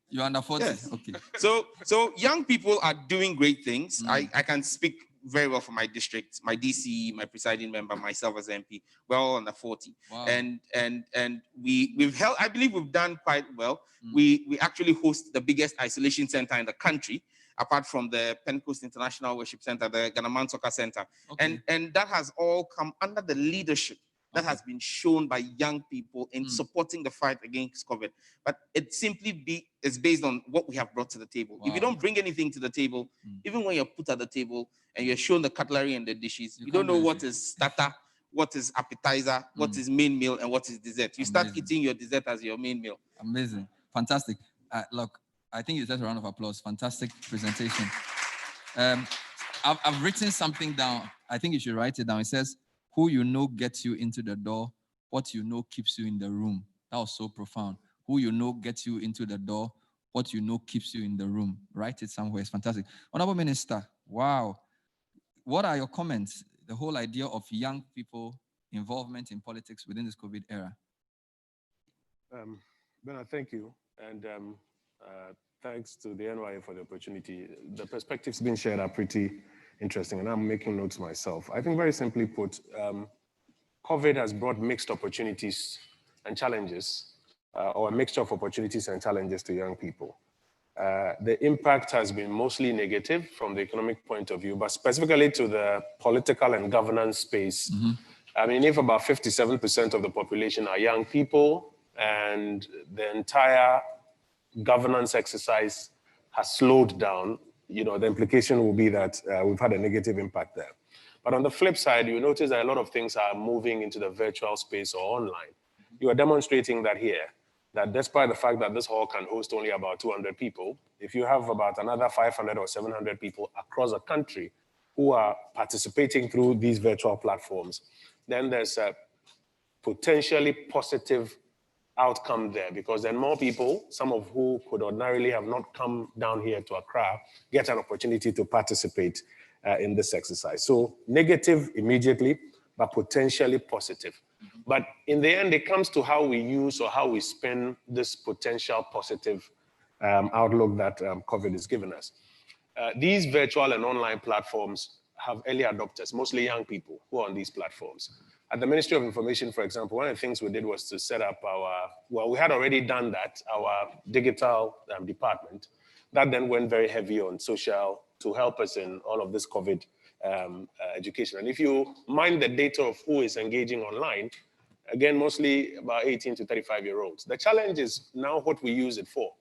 You're under 40? Yes. Okay. So young people are doing great things. I can speak very well for my district, my DC, my presiding member, myself as MP. We're all under 40. Wow. And we've held, I believe we've done quite well. We actually host the biggest isolation center in the country, apart from the Pentecost International Worship Center, the Ghana Soccer Center. Okay. And that has all come under the leadership that has been shown by young people in supporting the fight against COVID. But it simply is based on what we have brought to the table. Wow. If you don't bring anything to the table, even when you're put at the table and you're shown the cutlery and the dishes, you don't know what is starter, what is appetizer, what is main meal, and what is dessert. You start eating your dessert as your main meal. Amazing. Fantastic. Look, I think you deserve a round of applause. Fantastic presentation. I've written something down. I think you should write it down. It says, who you know gets you into the door, what you know keeps you in the room. That was so profound. Who you know gets you into the door, what you know keeps you in the room. Write it somewhere. It's fantastic. Honorable Minister, wow. What are your comments? The whole idea of young people involvement in politics within this COVID era. Bernard, thank you. And thanks to the NYA for the opportunity. The perspectives being shared are pretty interesting, and I'm making notes myself. I think very simply put, COVID has brought mixed opportunities and challenges, or a mixture of opportunities and challenges to young people. The impact has been mostly negative from the economic point of view, but specifically to the political and governance space. I mean, if about 57% of the population are young people, and the entire governance exercise has slowed down, you know, the implication will be that we've had a negative impact there. But on the flip side, you notice that a lot of things are moving into the virtual space or online. You are demonstrating that here, that despite the fact that this hall can host only about 200 people, if you have about another 500 or 700 people across the country who are participating through these virtual platforms, then there's a potentially positive outcome there, because then more people, some of who could ordinarily have not come down here to Accra, get an opportunity to participate in this exercise. So negative immediately, but potentially positive. But in the end, it comes to how we use or how we spend this potential positive outlook that COVID has given us. These virtual and online platforms have early adopters, mostly young people who are on these platforms. At the Ministry of Information, for example, one of the things we did was to set up we had already done that, our digital department, that then went very heavy on social to help us in all of this COVID education. And if you mind the data of who is engaging online, again, mostly about 18 to 35-year-olds. The challenge is now what we use it for.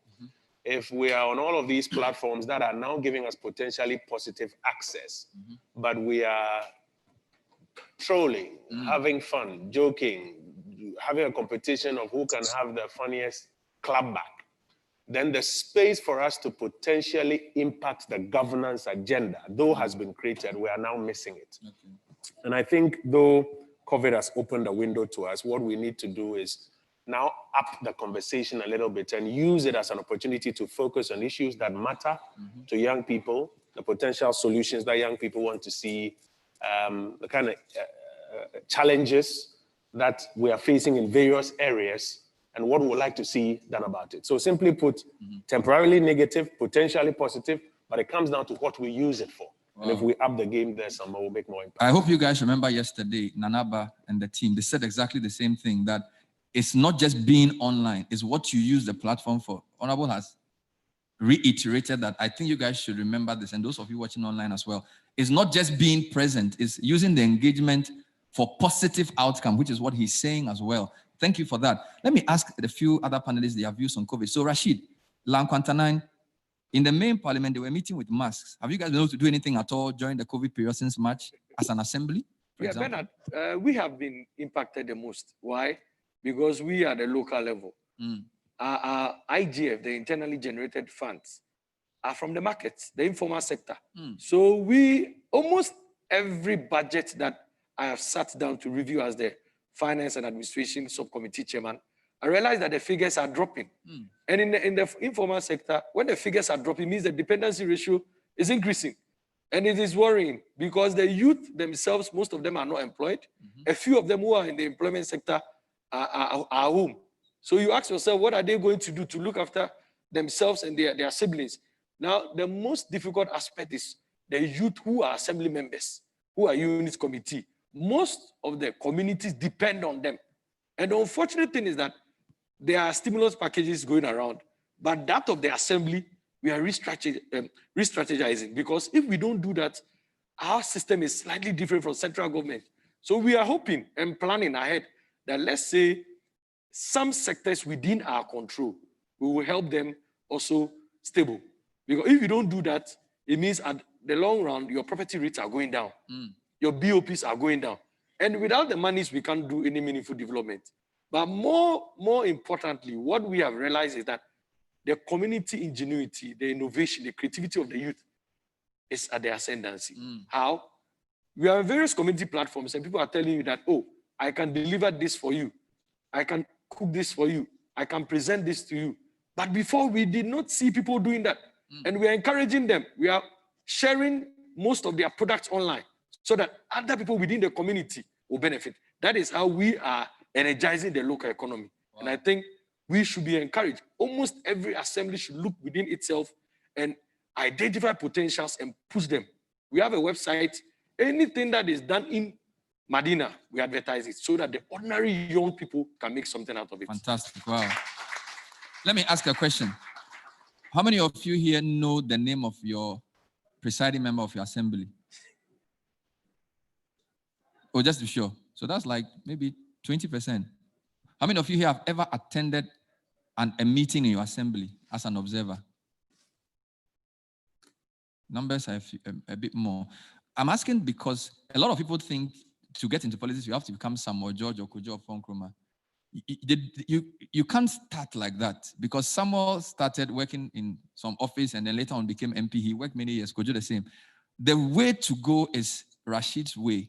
If we are on all of these platforms that are now giving us potentially positive access, but we are trolling, having fun, joking, having a competition of who can have the funniest clapback, then the space for us to potentially impact the governance agenda, though has been created, we are now missing it. Okay. And I think though COVID has opened a window to us, what we need to do is now up the conversation a little bit and use it as an opportunity to focus on issues that matter to young people, the potential solutions that young people want to see, the kind of challenges that we are facing in various areas, and what we would like to see done about it. So simply put, temporarily negative, potentially positive, but it comes down to what we use it for. Wow. And if we up the game there, somehow we'll make more impact. I hope you guys remember yesterday, Nanaba and the team, they said exactly the same thing, that it's not just being online, it's what you use the platform for. Honorable has reiterated that. I think you guys should remember this, and those of you watching online as well. It's not just being present, it's using the engagement for positive outcome, which is what he's saying as well. Thank you for that. Let me ask a few other panelists their views on COVID. So Rashid, Lanquantanine, in the main parliament, they were meeting with masks. Have you guys been able to do anything at all during the COVID period since March as an assembly? Yeah, Bernard, we have been impacted the most. Why? Because we are at the local level. Our IGF, the internally generated funds, are from the markets, the informal sector. So we, almost every budget that I have sat down to review as the Finance and Administration Subcommittee Chairman, I realized that the figures are dropping. And in the informal sector, when the figures are dropping, it means the dependency ratio is increasing. And it is worrying because the youth themselves, most of them are not employed. A few of them who are in the employment sector are home. So you ask yourself, what are they going to do to look after themselves and their siblings? Now, the most difficult aspect is the youth who are assembly members, who are unit committee. Most of the communities depend on them. And the unfortunate thing is that there are stimulus packages going around, but that of the assembly, we are re-strategizing, because if we don't do that, our system is slightly different from central government. So we are hoping and planning ahead that, let's say, some sectors within our control, we will help them also stable. Because if you don't do that, it means at the long run, your property rates are going down. Your BOPs are going down. And without the monies, we can't do any meaningful development. But more importantly, what we have realized is that the community ingenuity, the innovation, the creativity of the youth is at the ascendancy. How? We are on various community platforms, and people are telling you that, oh, I can deliver this for you. I can cook this for you. I can present this to you. But before, we did not see people doing that. And we are encouraging them. We are sharing most of their products online so that other people within the community will benefit. That is how we are energizing the local economy. Wow. And I think we should be encouraged. Almost every assembly should look within itself and identify potentials and push them. We have a website. Anything that is done in Medina, we advertise it so that the ordinary young people can make something out of it. Fantastic. Wow. Let me ask a question. How many of you here know the name of your presiding member of your assembly? Oh, just to be sure. So that's like maybe 20%. How many of you here have ever attended a meeting in your assembly as an observer? Numbers are a bit more. I'm asking because a lot of people think to get into politics, you have to become Samuel George or Kojo or Fonkroma. You can't start like that, because Samuel started working in some office and then later on became MP. He worked many years, Kojo the same. The way to go is Rashid's way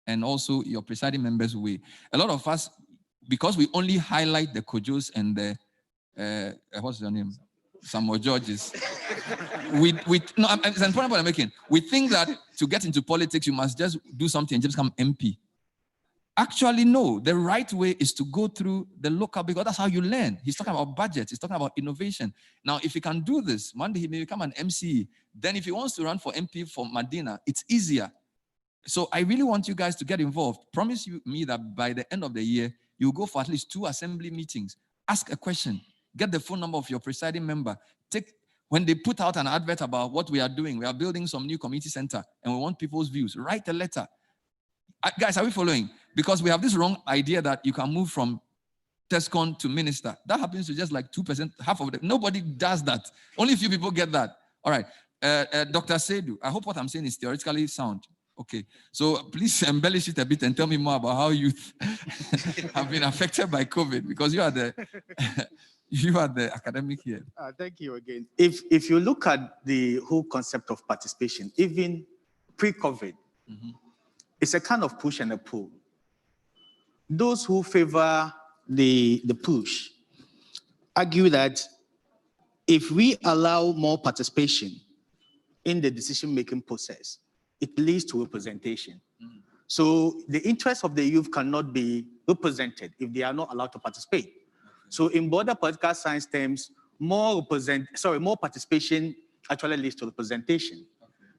and also your presiding member's way. A lot of us, because we only highlight the Kojos and the, what's your name? Samuel Georges. No, it's an important point I'm making. We think that to get into politics, you must just do something and just become MP. Actually, no. The right way is to go through the local, because that's how you learn. He's talking about budget. He's talking about innovation. Now, if he can do this, one day he may become an MCE. Then if he wants to run for MP for Medina, it's easier. So I really want you guys to get involved. Promise me that by the end of the year, you'll go for at least 2 assembly meetings. Ask a question. Get the phone number of your presiding member. When they put out an advert about what we are doing, we are building some new community center and we want people's views. Write a letter. Guys, are we following? Because we have this wrong idea that you can move from TESCON to minister. That happens to just like 2%, half of them. Nobody does that. Only a few people get that. All right. Dr. Saidu, I hope what I'm saying is theoretically sound. Okay. So please embellish it a bit and tell me more about how youth have been affected by COVID, because you are the you are the academic here. Thank you again. If you look at the whole concept of participation, even pre-COVID, it's a kind of push and a pull. Those who favor the push argue that if we allow more participation in the decision-making process, it leads to representation. So the interests of the youth cannot be represented if they are not allowed to participate. So in broader political science terms, more participation actually leads to representation.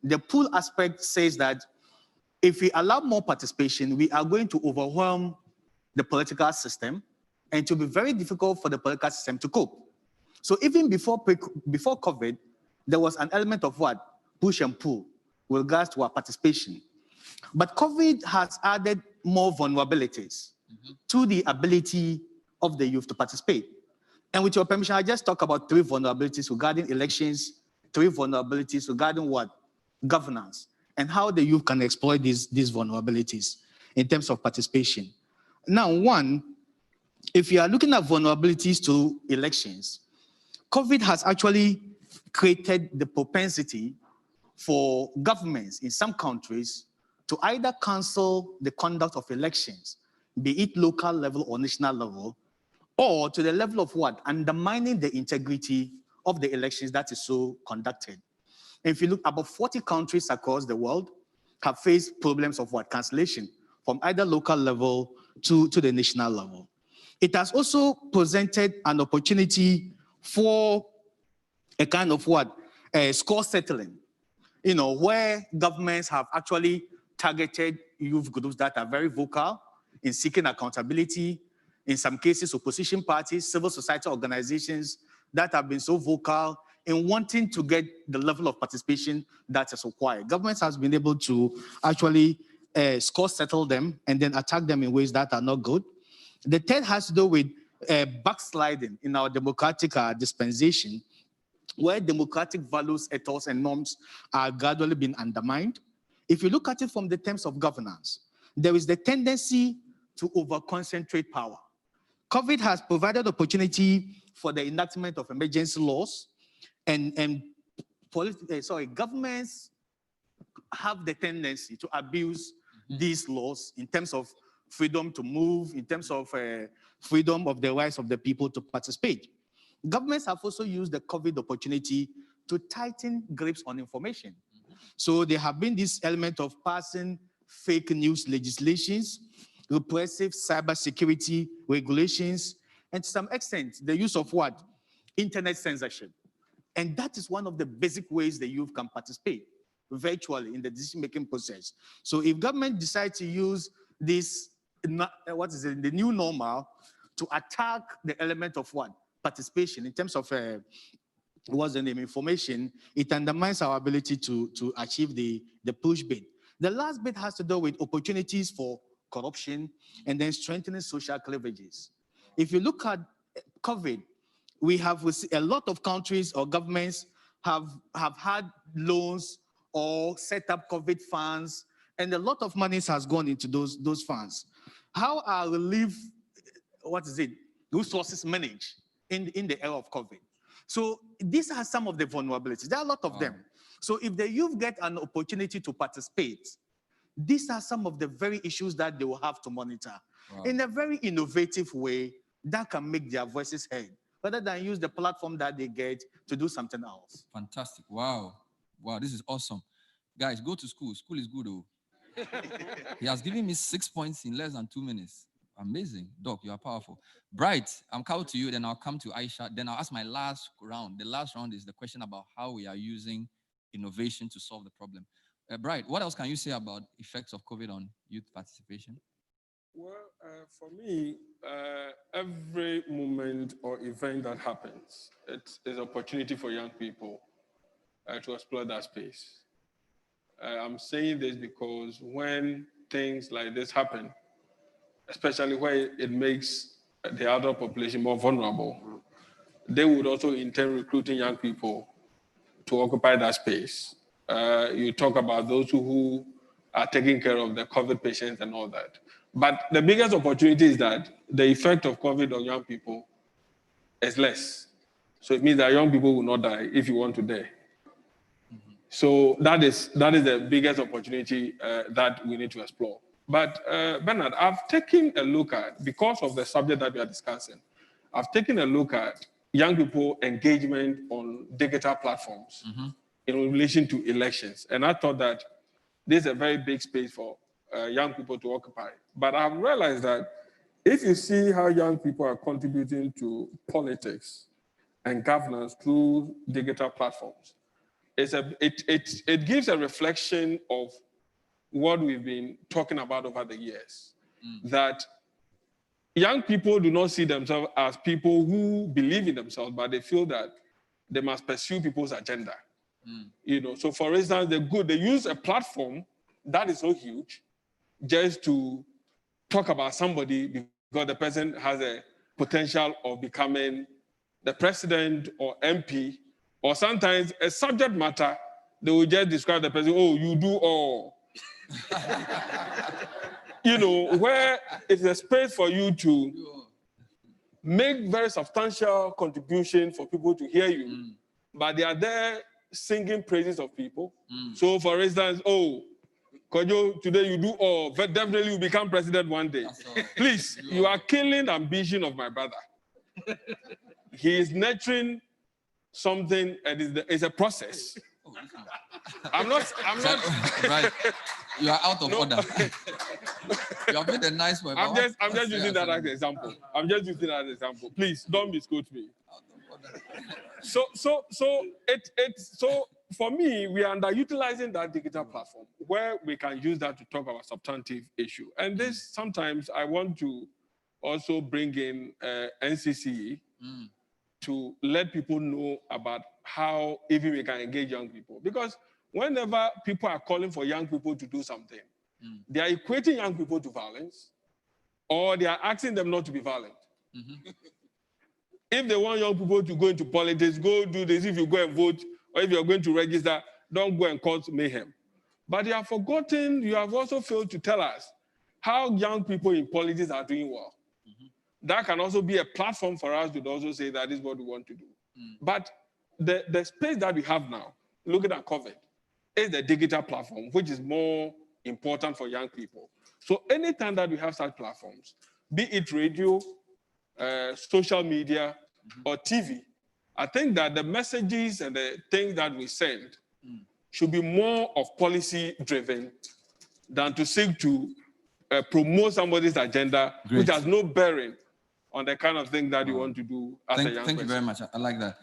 The pull aspect says that if we allow more participation, we are going to overwhelm the political system, and it will be very difficult for the political system to cope. So even before COVID, there was an element of what? Push and pull with regards to our participation. But COVID has added more vulnerabilities to the ability of the youth to participate. And with your permission, I just talk about 3 vulnerabilities regarding elections, 3 vulnerabilities regarding what? Governance, and how the youth can exploit these vulnerabilities in terms of participation. Now, one, if you are looking at vulnerabilities to elections, COVID has actually created the propensity for governments in some countries to either cancel the conduct of elections, be it local level or national level, or to the level of what? Undermining the integrity of the elections that is so conducted. And if you look, about 40 countries across the world have faced problems of what? Cancellation from either local level to the national level. It has also presented an opportunity for a kind of what? Score settling, where governments have actually targeted youth groups that are very vocal in seeking accountability. In some cases, opposition parties, civil society organizations that have been so vocal in wanting to get the level of participation that is required. Governments has been able to actually score settle them and then attack them in ways that are not good. The third has to do with backsliding in our democratic dispensation, where democratic values, ethos, and norms are gradually being undermined. If you look at it from the terms of governance, there is the tendency to over-concentrate power. COVID has provided opportunity for the enactment of emergency laws, and governments have the tendency to abuse these laws in terms of freedom to move, in terms of freedom of the rights of the people to participate. Governments have also used the COVID opportunity to tighten grips on information. So there have been this element of passing fake news legislations, repressive cybersecurity regulations, and to some extent, the use of what? Internet censorship. And that is one of the basic ways the youth can participate virtually in the decision-making process. So if government decide to use this, the new normal to attack the element of what? Participation in terms of information, it undermines our ability to achieve the push bit. The last bit has to do with opportunities for corruption and then strengthening social cleavages. If you look at COVID, we have a lot of countries or governments have had loans or set up COVID funds, and a lot of money has gone into those funds. How are relief, resources managed in the era of COVID? So these are some of the vulnerabilities. There are a lot of them. So if the youth get an opportunity to participate, these are some of the very issues that they will have to monitor. in a very innovative way that can make their voices heard, rather than use the platform that they get to do something else. Fantastic. Wow. Wow, this is awesome. Guys, go to school. School is good, oh. He has given me 6 points in less than 2 minutes. Amazing. Doc, you are powerful. Bright, I'm coming to you, then I'll come to Aisha. Then I'll ask my last round. The last round is the question about how we are using innovation to solve the problem. Bright, what else can you say about effects of COVID on youth participation? Well, for me, every moment or event that happens, it's an opportunity for young people to explore that space. I'm saying this because when things like this happen, especially where it makes the adult population more vulnerable, they would also intend recruiting young people to occupy that space. You talk about those who are taking care of the COVID patients and all that. But the biggest opportunity is that the effect of COVID on young people is less. So it means that young people will not die if you want to die. So that is the biggest opportunity that we need to explore. But Bernard, I've taken a look at, because of the subject that we are discussing, I've taken a look at young people engagement on digital platforms in relation to elections. And I thought that this is a very big space for young people to occupy. But I've realized that if you see how young people are contributing to politics and governance through digital platforms, it gives a reflection of what we've been talking about over the years, that young people do not see themselves as people who believe in themselves, but they feel that they must pursue people's agenda. You know, so for instance, they use a platform that is so huge just to talk about somebody because the person has a potential of becoming the president or MP, or sometimes a subject matter, they will just describe the person, oh, you do all. You know, where it's a space for you to make very substantial contribution for people to hear you, but they are there singing praises of people. So for instance, oh, Kojo, today you do all, definitely you become president one day. Please, you are killing the ambition of my brother. He is nurturing something, and it's a process. I'm not. Right. You are out of order. You have made a nice one. I'm just using that as an example. I'm just using that as an example. Please don't misquote me. So for me, we are underutilizing that digital platform where we can use that to talk about substantive issue. And this sometimes I want to also bring in NCCE to let people know about how even we can engage young people. Because whenever people are calling for young people to do something, they are equating young people to violence, or they are asking them not to be violent. If they want young people to go into politics, go do this. If you go and vote, or if you're going to register, don't go and cause mayhem. But you have forgotten, you have also failed to tell us how young people in politics are doing well. That can also be a platform for us to also say that is what we want to do. But the space that we have now, looking at COVID, is the digital platform, which is more important for young people. So anytime that we have such platforms, be it radio, social media, or TV, I think that the messages and the things that we send should be more of policy driven than to seek to promote somebody's agenda, which has no bearing on the kind of thing that you want to do as a young person. Thank you very much. I like that.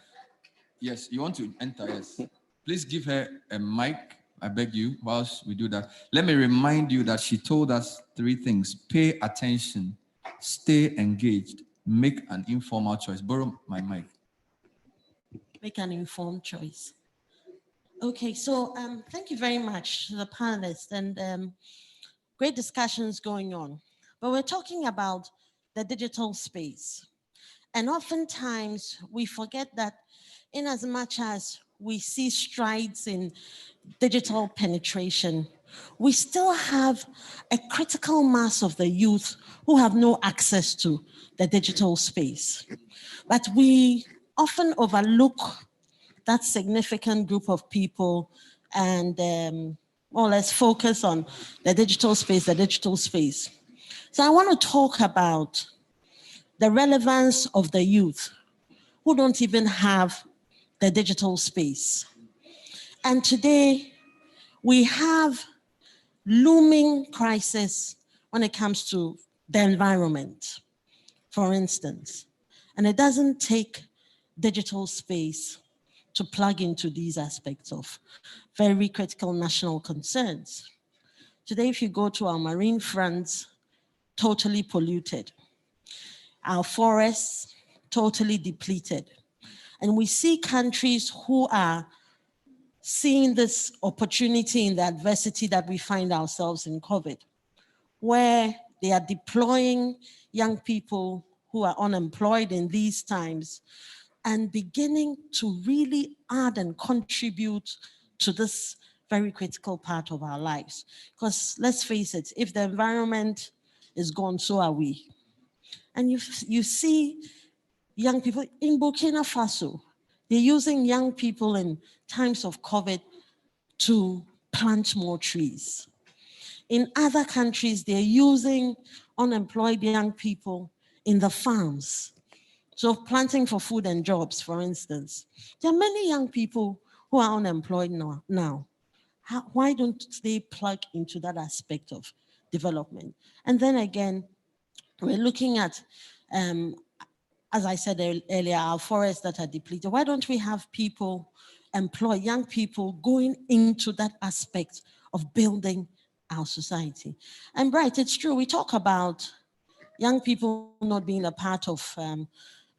Yes, you want to enter, yes. Please give her a mic, I beg you, whilst we do that. Let me remind you that she told us 3 things. Pay attention, stay engaged, make an informal choice. Borrow my mic. Make an informed choice. Okay, so thank you very much to the panelists, and great discussions going on. But we're talking about the digital space. And oftentimes we forget that in as much as we see strides in digital penetration, we still have a critical mass of the youth who have no access to the digital space. But we often overlook that significant group of people and more or less focus on the digital space. So I want to talk about the relevance of the youth who don't even have the digital space. And today we have looming crisis when it comes to the environment, for instance. And it doesn't take digital space to plug into these aspects of very critical national concerns. Today, if you go to our marine fronts, totally polluted. Our forests, totally depleted. And we see countries who are seeing this opportunity in the adversity that we find ourselves in COVID, where they are deploying young people who are unemployed in these times and beginning to really add and contribute to this very critical part of our lives. Because let's face it, if the environment is gone, so are we. And you see young people in Burkina Faso, they're using young people in times of COVID to plant more trees. In other countries, they're using unemployed young people in the farms. So planting for food and jobs, for instance. There are many young people who are unemployed now. Why don't they plug into that aspect of development? And then again, we're looking at, as I said earlier, our forests that are depleted. Why don't we have people employ young people going into that aspect of building our society? And right, it's true, we talk about young people not being a part of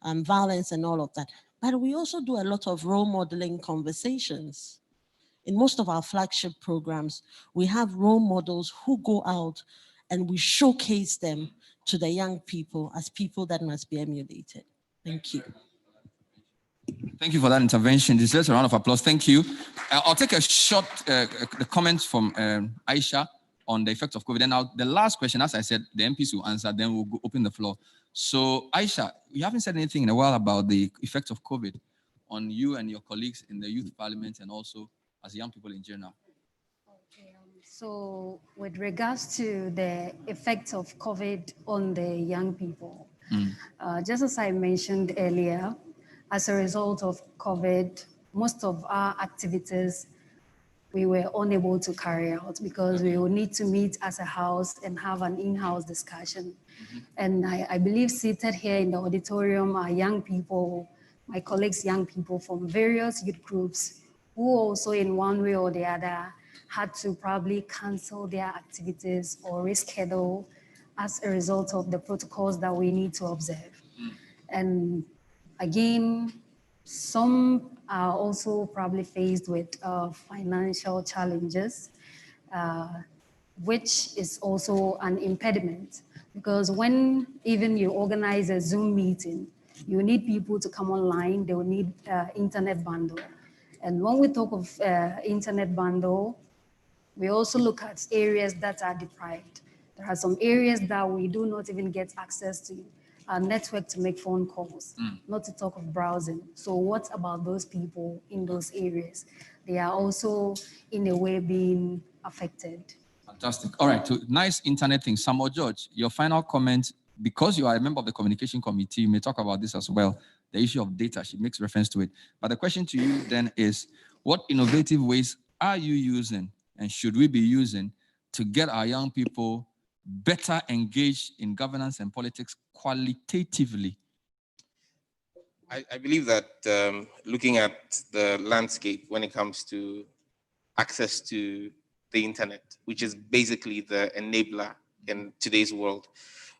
violence and all of that, but we also do a lot of role modeling conversations. In most of our flagship programs, we have role models who go out and we showcase them to the young people as people that must be emulated. Thank you. Thank you for that intervention. Deserves a round of applause. Thank you. I'll take a short comment from Aisha on the effects of COVID. And now the last question, as I said, the MPs will answer, then we'll open the floor. So Aisha, you haven't said anything in a while about the effects of COVID on you and your colleagues in the youth parliament and also as young people in general. So with regards to the effects of COVID on the young people, just as I mentioned earlier, as a result of COVID, most of our activities we were unable to carry out because we will need to meet as a house and have an in-house discussion. And I believe seated here in the auditorium are young people, my colleagues, young people from various youth groups who also in one way or the other had to probably cancel their activities or reschedule as a result of the protocols that we need to observe. And again, some are also probably faced with financial challenges, which is also an impediment. Because when even you organize a Zoom meeting, you need people to come online, they will need internet bundle. And when we talk of internet bundle, we also look at areas that are deprived. There are some areas that we do not even get access to a network to make phone calls, not to talk of browsing. So what about those people in those areas? They are also in a way being affected. Fantastic. All right, so nice internet thing. Samuel George, your final comment, because you are a member of the communication committee, you may talk about this as well, the issue of data, she makes reference to it. But the question to you then is, what innovative ways are you using and should we be using to get our young people better engaged in governance and politics qualitatively? I believe that looking at the landscape when it comes to access to the internet, which is basically the enabler in today's world,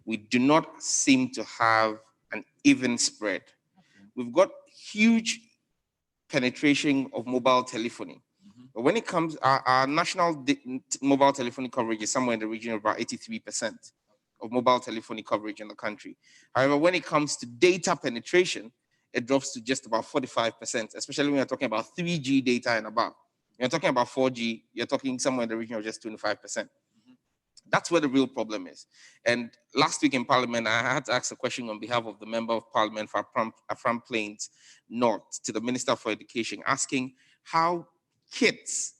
we do not seem to have an even spread. We've got huge penetration of mobile telephony. But when it comes, our national mobile telephony coverage is somewhere in the region of about 83% of mobile telephony coverage in the country. However, when it comes to data penetration, it drops to just about 45%, especially when you're talking about 3G data and above. You're talking about 4G, you're talking somewhere in the region of just 25%. That's where the real problem is. And last week in Parliament, I had to ask a question on behalf of the Member of Parliament for Afram Plains North to the Minister for Education, asking how kids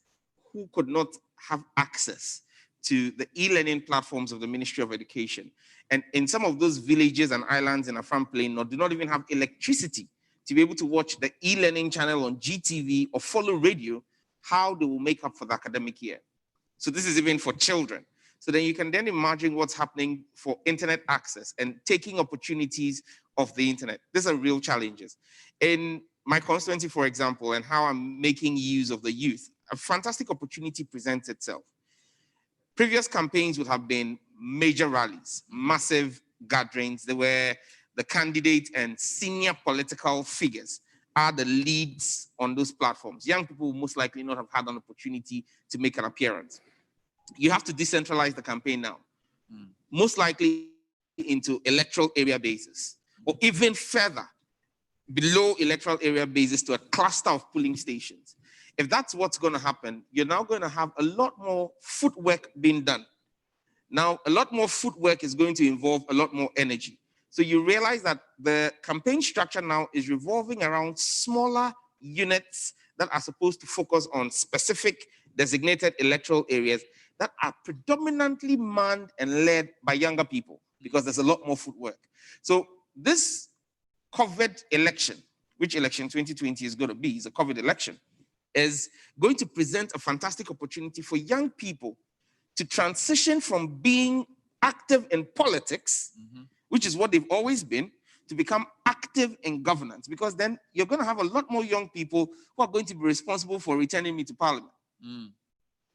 who could not have access to the e-learning platforms of the Ministry of Education. And in some of those villages and islands in Afram Plain do not even have electricity to be able to watch the e-learning channel on GTV or follow radio, how they will make up for the academic year. So this is even for children. So then you can then imagine what's happening for internet access and taking opportunities of the internet. These are real challenges. In my constituency, for example, and how I'm making use of the youth, a fantastic opportunity presents itself. Previous campaigns would have been major rallies, massive gatherings. They were the candidate and senior political figures are the leads on those platforms. Young people will most likely not have had an opportunity to make an appearance. You have to decentralize the campaign now, most likely into electoral area basis, or even further below electoral area basis to a cluster of polling stations. If that's what's going to happen, you're now going to have a lot more footwork being done. Now, a lot more footwork is going to involve a lot more energy. So you realize that the campaign structure now is revolving around smaller units that are supposed to focus on specific designated electoral areas that are predominantly manned and led by younger people, because there's a lot more footwork. So this COVID election, which election 2020 is going to be, is a COVID election, is going to present a fantastic opportunity for young people to transition from being active in politics, which is what they've always been, to become active in governance, because then you're going to have a lot more young people who are going to be responsible for returning me to parliament.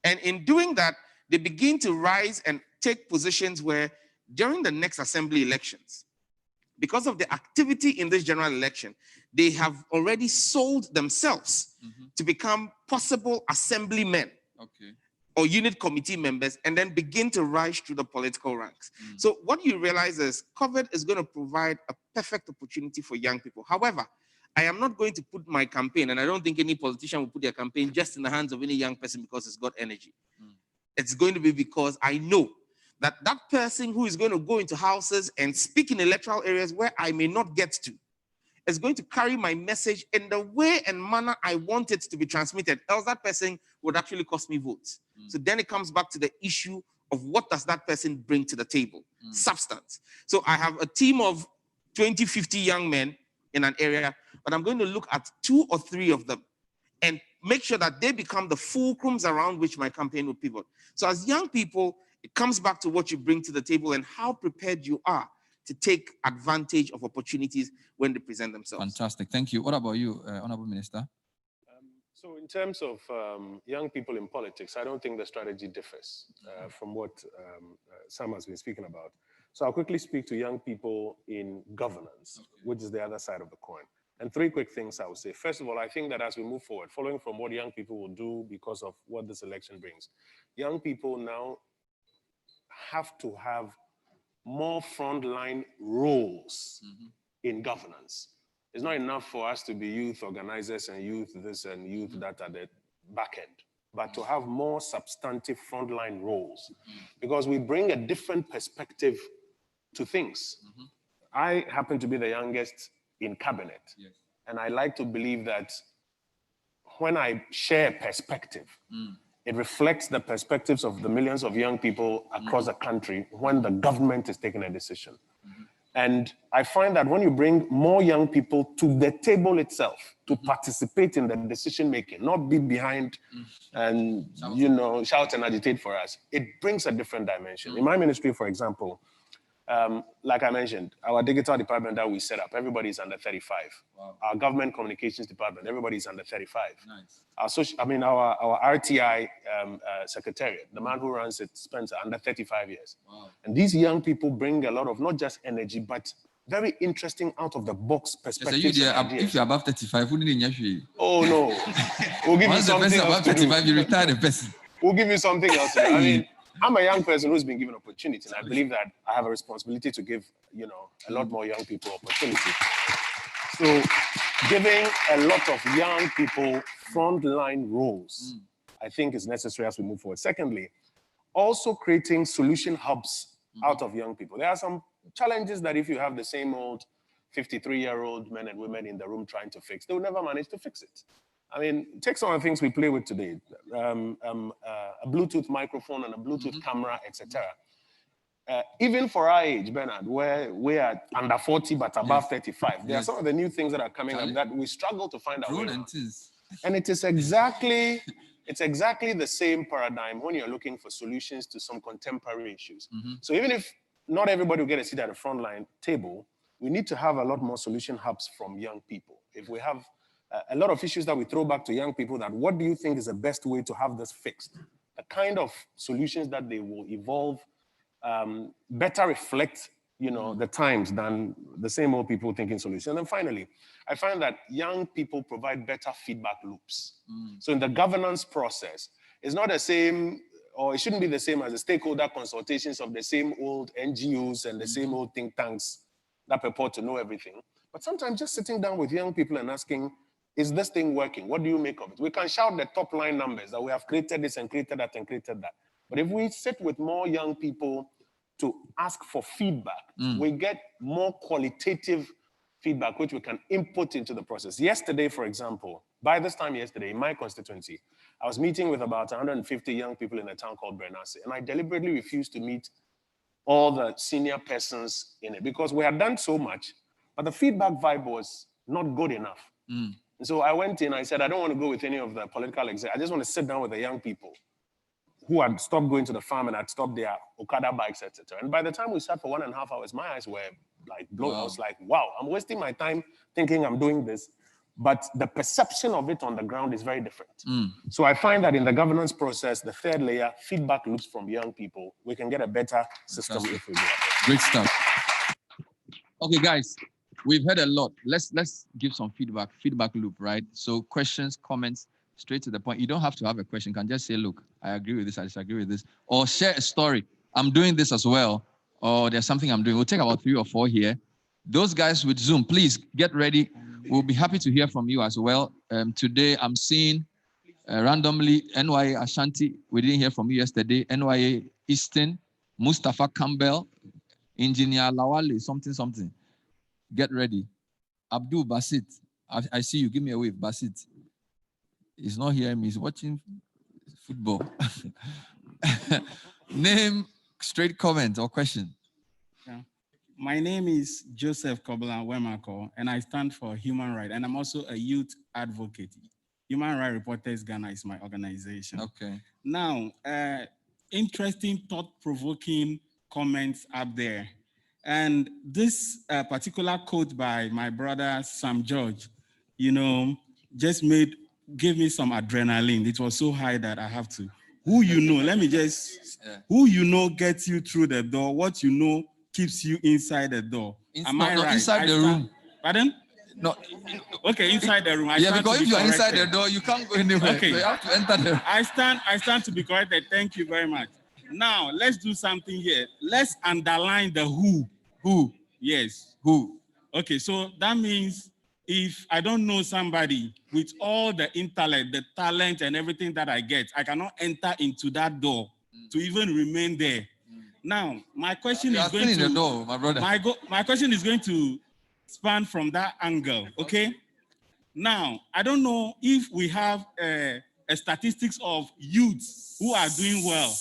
And in doing that, they begin to rise and take positions where during the next assembly elections, because of the activity in this general election, they have already sold themselves to become possible assemblymen or unit committee members, and then begin to rise through the political ranks. So what you realize is COVID is going to provide a perfect opportunity for young people. However, I am not going to put my campaign, and I don't think any politician will put their campaign just in the hands of any young person because it's got energy. It's going to be because I know that that person who is going to go into houses and speak in electoral areas where I may not get to is going to carry my message in the way and manner I want it to be transmitted, else that person would actually cost me votes. So then it comes back to the issue of what does that person bring to the table? Substance. So I have a team of 20, 50 young men in an area, but I'm going to look at 2 or 3 of them and make sure that they become the fulcrums around which my campaign will pivot. So as young people, it comes back to what you bring to the table and how prepared you are to take advantage of opportunities when they present themselves. Fantastic. Thank you. What about you, Honorable Minister? So in terms of young people in politics, I don't think the strategy differs from what Sam has been speaking about. So I'll quickly speak to young people in governance, which is the other side of the coin. And 3 quick things I would say. First of all, I think that as we move forward, following from what young people will do because of what this election brings, young people now have to have more frontline roles in governance. It's not enough for us to be youth organizers and youth this and youth that at the back end, but to have more substantive frontline roles, because we bring a different perspective to things. I happen to be the youngest in cabinet, and I like to believe that when I share perspective, it reflects the perspectives of the millions of young people across the country when the government is taking a decision. And I find that when you bring more young people to the table itself to participate in the decision making, not be behind and shout and agitate for us, it brings a different dimension. In my ministry, for example, like I mentioned, our digital department that we set up, everybody's under 35. Wow. Our government communications department, everybody's under 35. Nice. Our RTI secretariat, the man who runs it, Spencer, under 35 years. Wow. And these young people bring a lot of not just energy, but very interesting out-of-the-box perspectives. If you're above 35, who didn't you? Oh, no. We'll give you something else above 35, you retire the person. We'll give you something else to do. I mean, I'm a young person who's been given opportunity, and I believe that I have a responsibility to give, a lot more young people opportunity. So giving a lot of young people frontline roles, I think is necessary as we move forward. Secondly, also creating solution hubs out of young people. There are some challenges that if you have the same old 53-year-old men and women in the room trying to fix, they will never manage to fix it. I mean, take some of the things we play with today, a Bluetooth microphone and a Bluetooth camera, etc. Even for our age, Bernard, where we are under 40 but above 35, there are some of the new things that are coming up that we struggle to find our way around. And it is exactly the same paradigm when you're looking for solutions to some contemporary issues. So even if not everybody will get a seat at the frontline table, we need to have a lot more solution hubs from young people. If we have a lot of issues that we throw back to young people, that what do you think is the best way to have this fixed? The kind of solutions that they will evolve better reflect, the times than the same old people thinking solutions. And then finally, I find that young people provide better feedback loops. So in the governance process, it's not the same, or it shouldn't be the same as the stakeholder consultations of the same old NGOs and the same old think tanks that purport to know everything. But sometimes just sitting down with young people and asking, is this thing working? What do you make of it? We can shout the top line numbers that we have created this and created that and created that. But if we sit with more young people to ask for feedback, we get more qualitative feedback, which we can input into the process. Yesterday, for example, by this time yesterday, in my constituency, I was meeting with about 150 young people in a town called Bernase, and I deliberately refused to meet all the senior persons in it because we had done so much, but the feedback vibe was not good enough. And so I went in, I said, I don't want to go with any of the political execs. I just want to sit down with the young people who had stopped going to the farm and had stopped their Okada bikes, etc. And by the time we sat for 1.5 hours, my eyes were like blown. Wow. I was like, wow, I'm wasting my time thinking I'm doing this. But the perception of it on the ground is very different. So I find that in the governance process, the third layer, feedback loops from young people, we can get a better system if we do that. Great stuff. Okay, guys, we've heard a lot. Let's give some feedback loop, right? So questions, comments, straight to the point. You don't have to have a question. You can just say, look, I agree with this, I disagree with this. Or share a story. I'm doing this as well. Or there's something I'm doing. We'll take about 3 or 4 here. Those guys with Zoom, please get ready. We'll be happy to hear from you as well. Today, I'm seeing randomly NYA Ashanti. We didn't hear from you yesterday. NYA Easton, Mustafa Campbell, Engineer Lawale, something. Get ready. Abdul Basit, I see you. Give me a wave, Basit. He's not hearing me. He's watching football. Name, straight comment or question. Yeah. My name is Joseph Koblan Wemako, and I stand for human rights. And I'm also a youth advocate. Human Rights Reporters Ghana is my organization. Okay. Now, interesting, thought-provoking comments up there. And this particular quote by my brother, Sam George, just gave me some adrenaline. It was so high that I have to. Who you know, let me just, who you know gets you through the door, what you know keeps you inside the door. Am I right? Inside the room. Pardon? No. Okay, inside the room. Because if you're inside the door, you can't go anywhere. Okay. So you have to enter the room. I stand to be corrected. Thank you very much. Now, let's do something here. Let's underline the who. Who? Yes. Who? Okay, so that means if I don't know somebody with all the intellect, the talent, and everything that I get, I cannot enter into that door to even remain there. Now, my question is going to... the door, my brother. My question is going to span from that angle, okay? Now, I don't know if we have a statistics of youths who are doing well.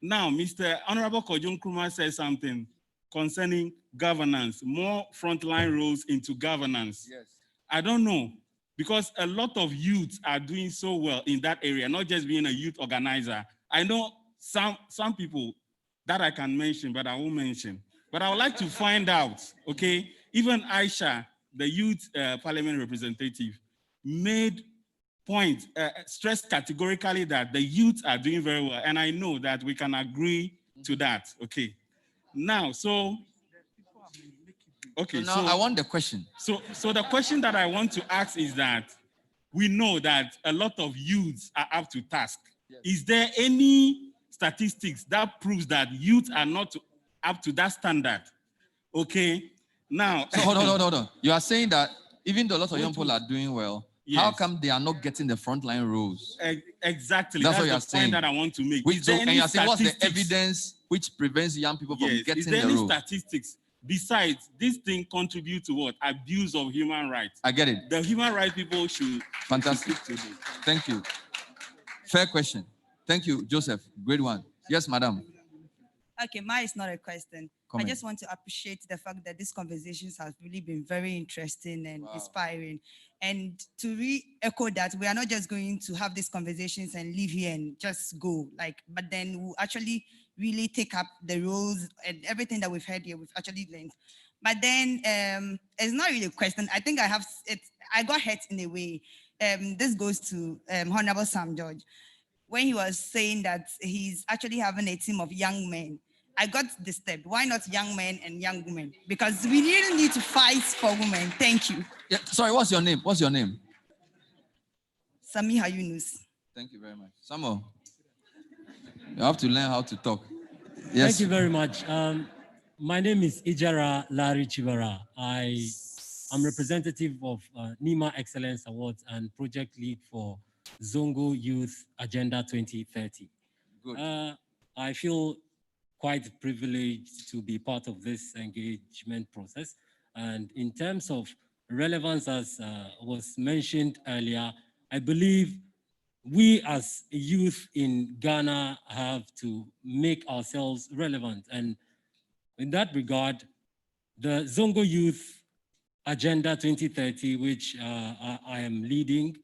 Now, Mr. Honorable Kojo Nkrumah said something concerning governance, more frontline roles into governance. Yes. I don't know, because a lot of youths are doing so well in that area, not just being a youth organizer. I know some people that I can mention, but I won't mention. But I would like to find out, okay, even Aisha, the youth parliament representative, made point, stressed categorically that the youth are doing very well. And I know that we can agree to that, okay. Now, okay, so I want the question. So the question that I want to ask is that we know that a lot of youths are up to task. Yes. Is there any statistics that proves that youth are not up to that standard? Okay, now. So hold on. You are saying that even though a lot of young people are doing well, yes, how come they are not getting the frontline roles? Exactly. That's what you are the saying. Point that I want to make. And you are saying, what's the evidence which prevents young people from getting the role? Is there any statistics Besides, this thing contributes to what? Abuse of human rights. I get it. The human rights people should. Fantastic. Thank you. Fair question. Thank you, Joseph. Great one. Yes, madam. Okay, mine is not a question. Comment. I just want to appreciate the fact that these conversations have really been very interesting and Wow. inspiring. And to re-echo that, we are not just going to have these conversations and leave here and just go. But then we'll actually really take up the roles and everything that we've heard here, we've actually learned. But then it's not really a question. I think I got hurt in a way. This goes to Honorable Sam George. When he was saying that he's actually having a team of young men, I got disturbed. Why not young men and young women? Because we really need to fight for women. Thank you. Yeah, sorry, what's your name? What's your name? Samiha Yunus. Thank you very much. Samuel, you have to learn how to talk. Yes. Thank you very much. My name is Ijara Larry Chibara. I am representative of NEMA Excellence Awards and project lead for Zongo Youth Agenda 2030. Good. I feel quite privileged to be part of this engagement process. And in terms of relevance, as was mentioned earlier, I believe we as youth in Ghana have to make ourselves relevant. And in that regard, the Zongo Youth Agenda 2030, which I am leading,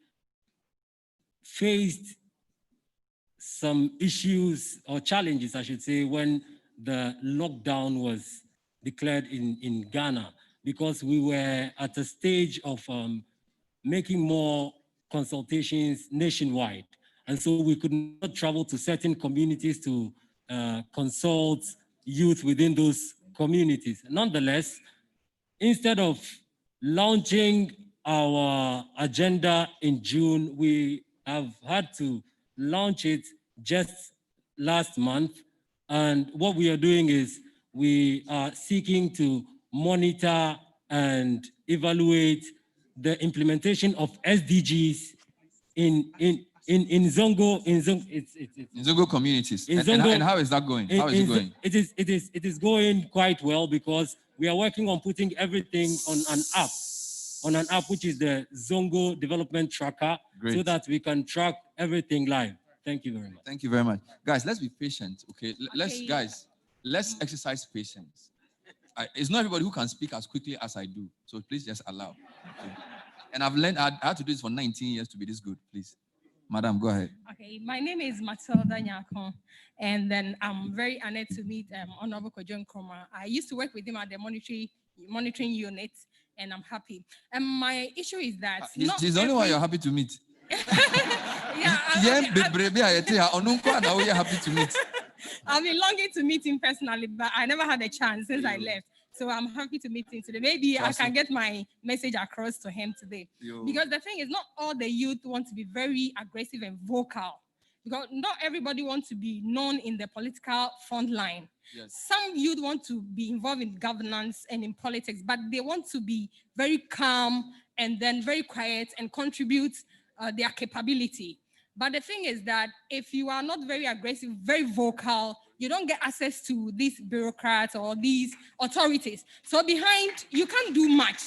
faced some issues or challenges, I should say, when the lockdown was declared in Ghana, because we were at a stage of making more consultations nationwide. And so we could not travel to certain communities to consult youth within those communities. Nonetheless, instead of launching our agenda in June, we have had to launch it just last month. And what we are doing is we are seeking to monitor and evaluate the implementation of SDGs in Zongo communities. In And Zongo, how is that going? How is it going? It is going quite well, because we are working on putting everything on an app, which is the Zongo Development Tracker, Great. so that we can track everything live. Thank you very much. Thank you very much. Guys, let's be patient, okay? Let's exercise patience. It's not everybody who can speak as quickly as I do, so please just allow. Okay. And I've learned, I had to do this for 19 years to be this good, please. Madam, go ahead. Okay, my name is Matilda Nyakon, and then I'm very honored to meet Honorable Kojo Nkrumah. I used to work with him at the monitoring unit, and I'm happy. And my issue is that He's the only one you're happy to meet. Yeah, happy to meet. I've been longing to meet him personally, but I never had a chance since I left. So I'm happy to meet him today. Maybe I can get my message across to him today. Because the thing is, not all the youth want to be very aggressive and vocal. Because not everybody wants to be known in the political front line. Yes. Some youth want to be involved in governance and in politics, but they want to be very calm and then very quiet and contribute their capability. But the thing is that if you are not very aggressive, very vocal, you don't get access to these bureaucrats or these authorities. So behind, you can't do much.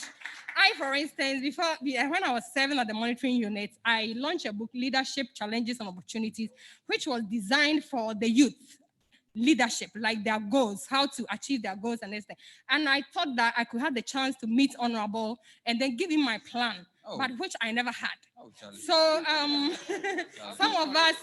For instance, when I was serving at the monitoring unit, I launched a book, Leadership Challenges and Opportunities, which was designed for the youth leadership, like their goals, how to achieve their goals and everything. And I thought that I could have the chance to meet Honorable and then give him my plan, but which I never had. So some of us,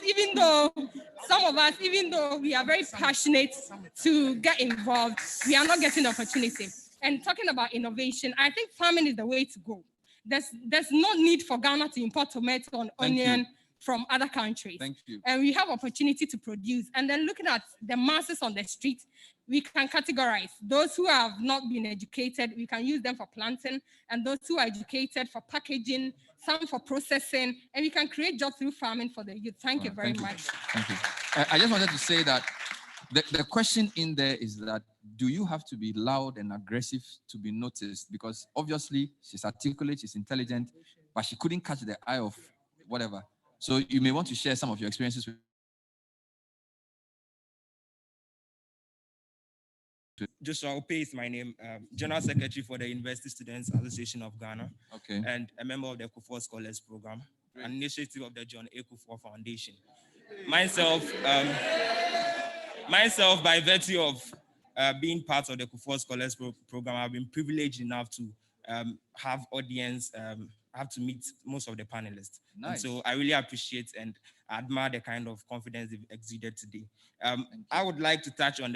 even though we are very passionate to get involved, we are not getting the opportunity. And talking about innovation, I think farming is the way to go. There's no need for Ghana to import tomato and onion from other countries. Thank you. And we have opportunity to produce. And then looking at the masses on the street, we can categorize. Those who have not been educated, we can use them for planting, and those who are educated for packaging, some for processing, and we can create jobs through farming for the youth. Thank you very much. Thank you. I just wanted to say that the question in there is that, do you have to be loud and aggressive to be noticed? Because obviously she's articulate, she's intelligent, but she couldn't catch the eye of whatever. So you may want to share some of your experiences with Joshua Ope is my name, General Secretary for the University Students Association of Ghana, Okay. and a member of the Kufuor Scholars Program, an initiative of the John A. Kufuor Foundation. Myself, by virtue of being part of the Kufuor Scholars Program, I've been privileged enough to have audience, have to meet most of the panelists. And Nice. so I really appreciate and admire the kind of confidence they've exuded today. I would like to touch on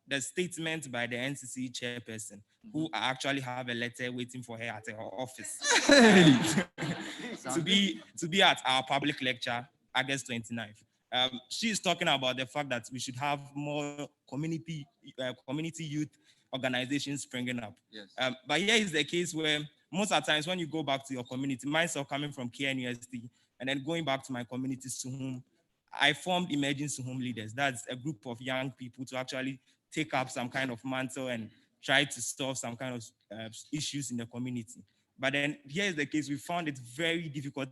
the statement by the NCC chairperson, who I actually have a letter waiting for her at her office to be at our public lecture, August 29th. She is talking about the fact that we should have more community youth organizations springing up. Yes. But here is the case where most of the times when you go back to your community, myself coming from KNUST and then going back to my communities to whom I formed Emerging Suhum Leaders. That's a group of young people to actually take up some kind of mantle and try to solve some kind of issues in the community. But then here is the case, we found it very difficult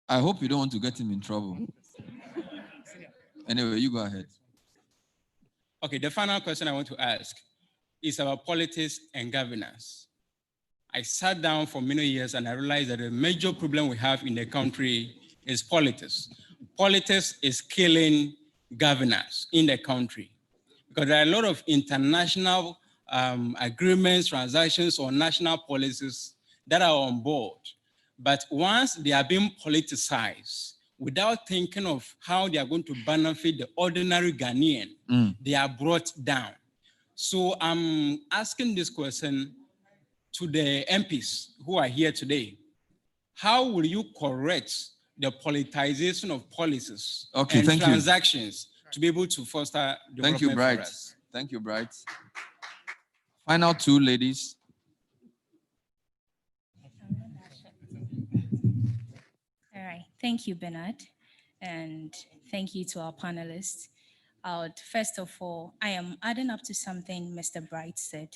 I hope you don't want to get him in trouble. Anyway, you go ahead. Okay, the final question I want to ask is about politics and governance. I sat down for many years and I realized that the major problem we have in the country is politics. Politics is killing governance in the country because there are a lot of international agreements, transactions, or national policies that are on board. But once they are being politicized, without thinking of how they are going to benefit the ordinary Ghanaian, they are brought down. So I'm asking this question to the MPs who are here today. How will you correct the politicization of policies and transactions to be able to foster development? Thank you, Bright. Thank you, Bright. Final two ladies. All right. Thank you, Bernard. And thank you to our panelists. First of all, I am adding up to something Mr. Bright said.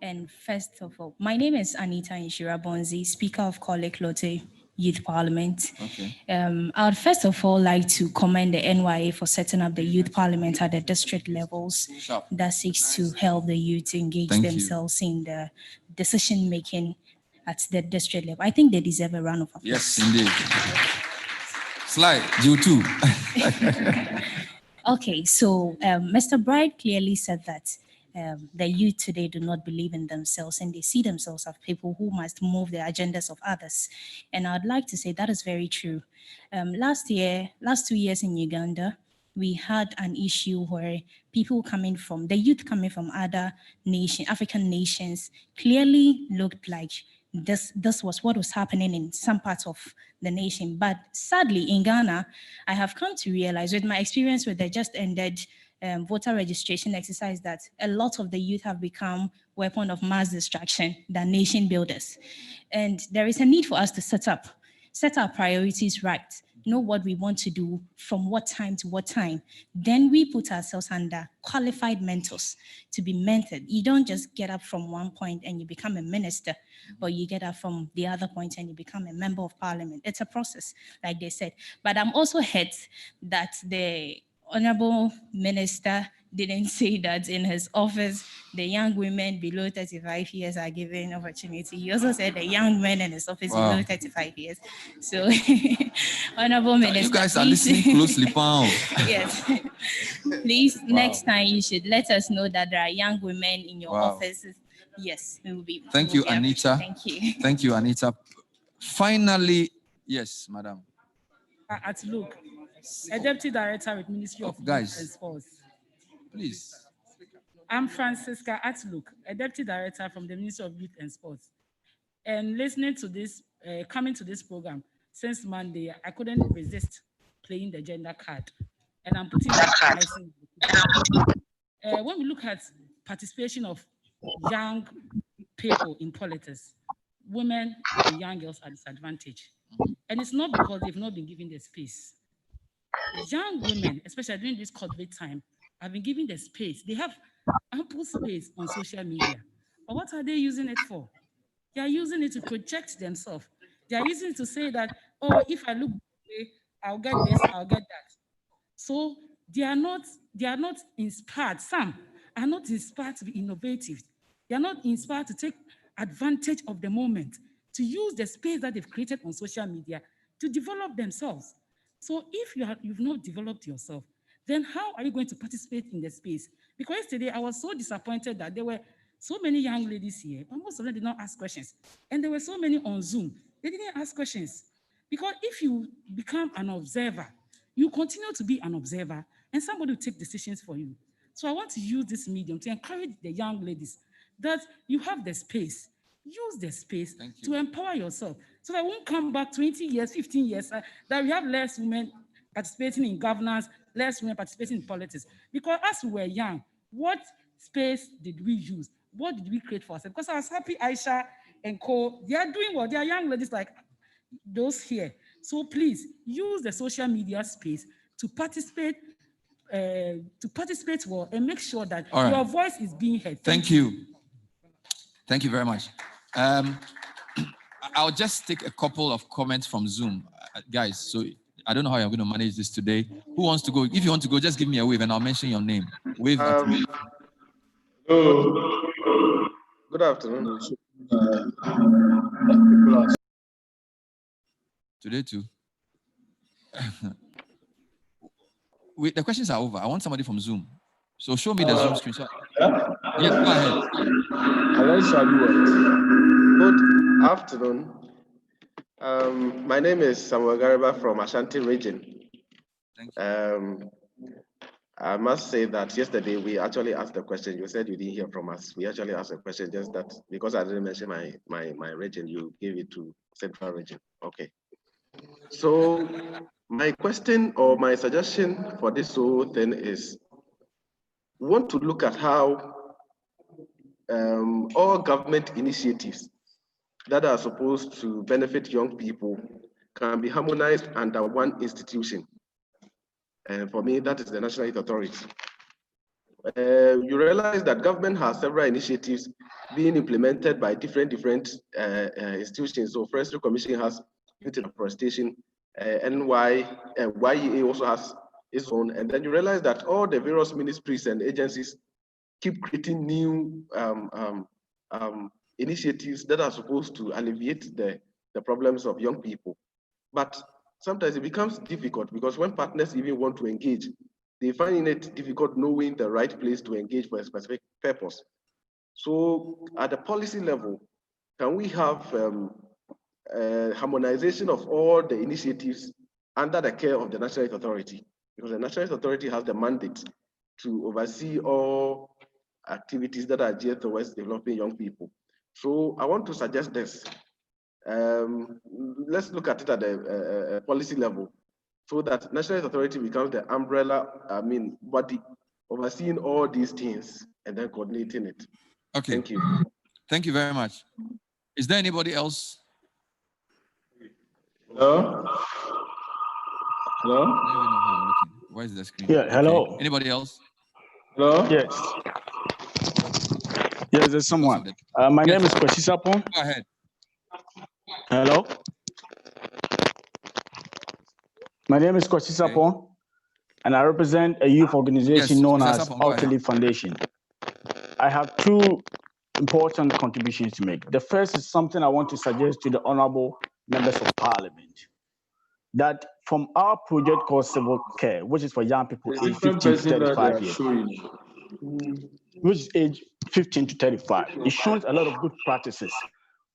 And first of all, my name is Anita Inshira Bonzi, Speaker of Korle Klottey Youth Parliament. Okay. I would first of all like to commend the NYA for setting up the Youth Parliament at the district levels Sharp. that seeks to help the youth engage Thank you. themselves in the decision making at the district level. I think they deserve a round of applause. Yes, indeed. Slide, you too. Okay, so Mr. Bright clearly said that the youth today do not believe in themselves and they see themselves as people who must move the agendas of others. And I'd like to say that is very true. Last 2 years in Uganda, we had an issue where people coming from, the youth coming from other African nations clearly looked like this was what was happening in some parts of the nation. But sadly, in Ghana, I have come to realize with my experience with the just ended voter registration exercise that a lot of the youth have become weapon of mass destruction than nation builders. And there is a need for us to set our priorities right, know what we want to do from what time to what time. Then we put ourselves under qualified mentors to be mentored. You don't just get up from one point and you become a minister, or you get up from the other point and you become a member of parliament. It's a process, like they said. But I'm also hurt that the Honorable Minister didn't say that in his office, the young women below 35 years are given opportunity. He also said the young men in his office below 35 years. So, Honorable Minister, you guys are listening closely, Pao. Yes. Please, next time you should let us know that there are young women in your offices. Yes, we will be. Thank you, Anita. Thank you. Thank you, Anita. Finally, yes, madam. At Luke, a deputy director with Ministry of Youth and Sports. Please. I'm Francisca Atluk, a deputy director from the Ministry of Youth and Sports. And listening to this, coming to this program since Monday, I couldn't resist playing the gender card. And I'm putting that when we look at participation of young people in politics, women and young girls are disadvantaged. And it's not because they've not been given the space. Young women, especially during this COVID time, have been given the space. They have ample space on social media. But what are they using it for? They are using it to project themselves. They are using it to say that, oh, if I look this way, I'll get this, I'll get that. So they are not inspired. Some are not inspired to be innovative. They are not inspired to take advantage of the moment, to use the space that they've created on social media to develop themselves. So if you've not developed yourself, then how are you going to participate in the space? Because yesterday I was so disappointed that there were so many young ladies here, but most of them did not ask questions. And there were so many on Zoom, they didn't ask questions. Because if you become an observer, you continue to be an observer and somebody will take decisions for you. So I want to use this medium to encourage the young ladies that you have the space. Use the space to empower yourself so that we won't come back 20 years, 15 years, that we have less women participating in governance, less women participating in politics. Because as we were young, what space did we use? What did we create for ourselves? Because I was happy Aisha and co, they are doing well. They are young ladies like those here. So please use the social media space to participate well and make sure that your voice is being heard. Thank you. Thank you very much. I'll just take a couple of comments from Zoom. Guys, so I don't know how you're going to manage this today. Who wants to go? If you want to go, just give me a wave and I'll mention your name. Wave at me. Hello. Good afternoon. Today too. Wait, the questions are over. I want somebody from Zoom. So show me the Zoom screenshot. Yes, go ahead. Good afternoon. My name is Samuel Garba from Ashanti region. Thank you. I must say that yesterday we actually asked the question. You said you didn't hear from us. We actually asked a question, just that because I didn't mention my region, you gave it to Central region. Okay. So my question or my suggestion for this whole thing is, we want to look at how all government initiatives that are supposed to benefit young people can be harmonized under one institution. And for me, that is the National Youth Authority. You realize that government has several initiatives being implemented by different institutions. So Forestry Commission has youth in afforestation, YEA also has its own, and then you realize that all the various ministries and agencies keep creating new initiatives that are supposed to alleviate the problems of young people. But sometimes it becomes difficult because when partners even want to engage, they find it difficult knowing the right place to engage for a specific purpose. So at the policy level, can we have harmonization of all the initiatives under the care of the National Youth Authority? Because the National Youth Authority has the mandate to oversee all activities that are geared towards developing young people. So I want to suggest this. Let's look at it at the policy level, so that National Youth Authority becomes the umbrella, body overseeing all these things and then coordinating it. Okay. Thank you. Thank you very much. Is there anybody else? Hello? Hello? Where is the screen? Yeah, hello. Okay. Anybody else? Hello? Yes. Yes, there's someone. My name is Kwesi Sapon. Go ahead. Hello? My name is Kwesi Sapon, and I represent a youth organization known as Altili Foundation. I have two important contributions to make. The first is something I want to suggest to the honorable members of parliament, that from our project called Civil Care, which is for young people aged 15 to 35 years, which is age 15 to 35, it shows a lot of good practices.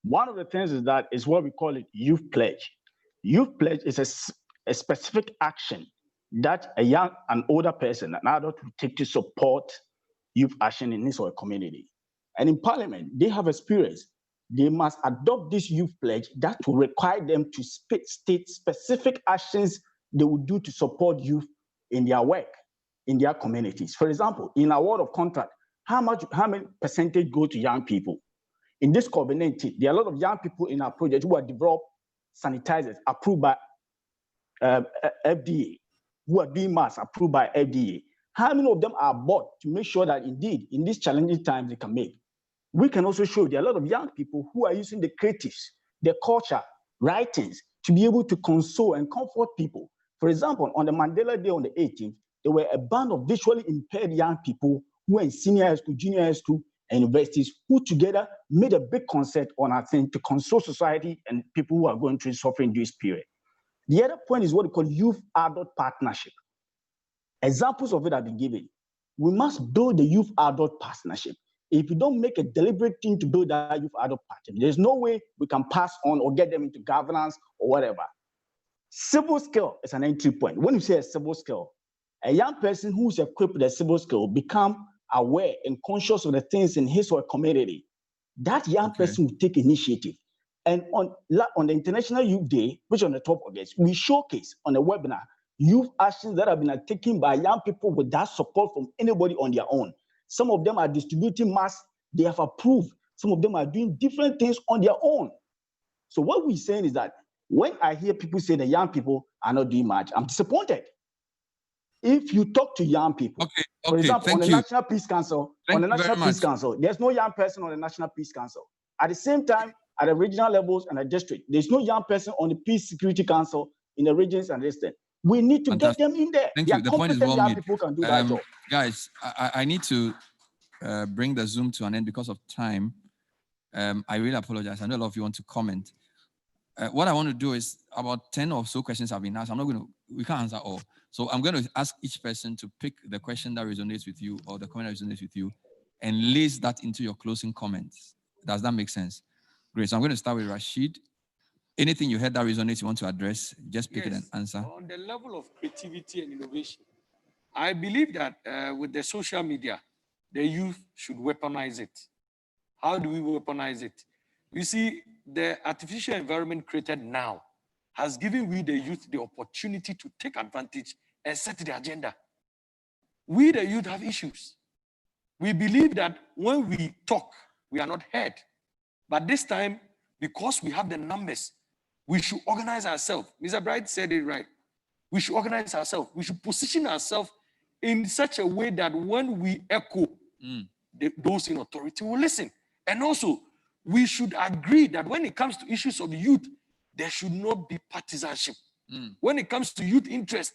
One of the things is that is what we call it Youth Pledge. Youth Pledge is a specific action that a young and older person, an adult, will take to support youth action in his or her community. And in Parliament, they have experience. They must adopt this Youth Pledge that will require them to state specific actions they will do to support youth in their work, in their communities. For example, in award of contract, how many percentage go to young people? In this COVID-19, there are a lot of young people in our project who have developed sanitizers approved by FDA, who are doing masks approved by FDA. How many of them are bought to make sure that indeed, in these challenging times, they can make? We can also show there are a lot of young people who are using the creatives, the culture, writings, to be able to console and comfort people. For example, on the Mandela Day on the 18th, there were a band of visually impaired young people who were in senior high school, junior high school, and universities, who together made a big concert on our thing to console society and people who are going through suffering during this period. The other point is what we call youth-adult partnership. Examples of it have been given. We must build the youth-adult partnership. If you don't make a deliberate thing to build that youth-adult partnership, there's no way we can pass on or get them into governance or whatever. Civil skill is an entry point. When you say a civil skill, a young person who is equipped with a civil skill become aware and conscious of the things in his or her community. That young person will take initiative. And on the International Youth Day, which on the top of this, we showcase on a webinar youth actions that have been taken by young people without support from anybody on their own. Some of them are distributing masks, they have approved. Some of them are doing different things on their own. So what we're saying is that when I hear people say the young people are not doing much, I'm disappointed. If you talk to young people, for example, on the National Peace Council, there's no young person on the National Peace Council. At the same time, at the regional levels and the district, there's no young person on the Peace Security Council in the regions and district. We need to get them in there. Thank you. The point is well made. People can do that job. Guys, I need to bring the Zoom to an end because of time. I really apologize. I know a lot of you want to comment. What I want to do is about 10 or so questions have been asked. We can't answer all. So I'm going to ask each person to pick the question that resonates with you or the comment that resonates with you and lace that into your closing comments. Does that make sense? Great. So I'm going to start with Rashid. Anything you heard that resonates you want to address, just pick it and answer. On the level of creativity and innovation, I believe that with the social media, the youth should weaponize it. How do we weaponize it? You see, the artificial environment created now has given we the youth the opportunity to take advantage and set the agenda. We the youth have issues. We believe that when we talk, we are not heard. But this time, because we have the numbers, we should organize ourselves. Mr. Bright said it right. We should organize ourselves. We should position ourselves in such a way that when we echo, those in authority will listen. And also, we should agree that when it comes to issues of youth, there should not be partisanship. When it comes to youth interest,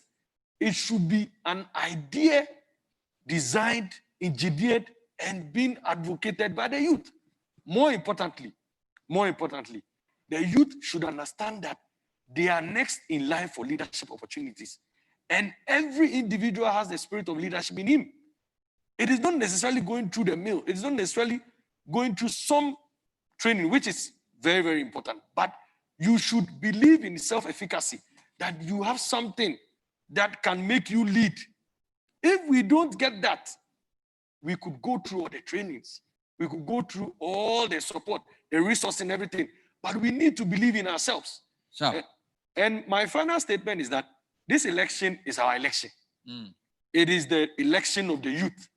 it should be an idea designed, engineered, and being advocated by the youth. More importantly, the youth should understand that they are next in line for leadership opportunities. And every individual has the spirit of leadership in him. It is not necessarily going through the mill. It is not necessarily going through some training, which is very, very important. But you should believe in self-efficacy, that you have something that can make you lead. If we don't get that, we could go through all the trainings. We could go through all the support, the resource and everything. But we need to believe in ourselves. Sure. And my final statement is that this election is our election. It is the election of the youth.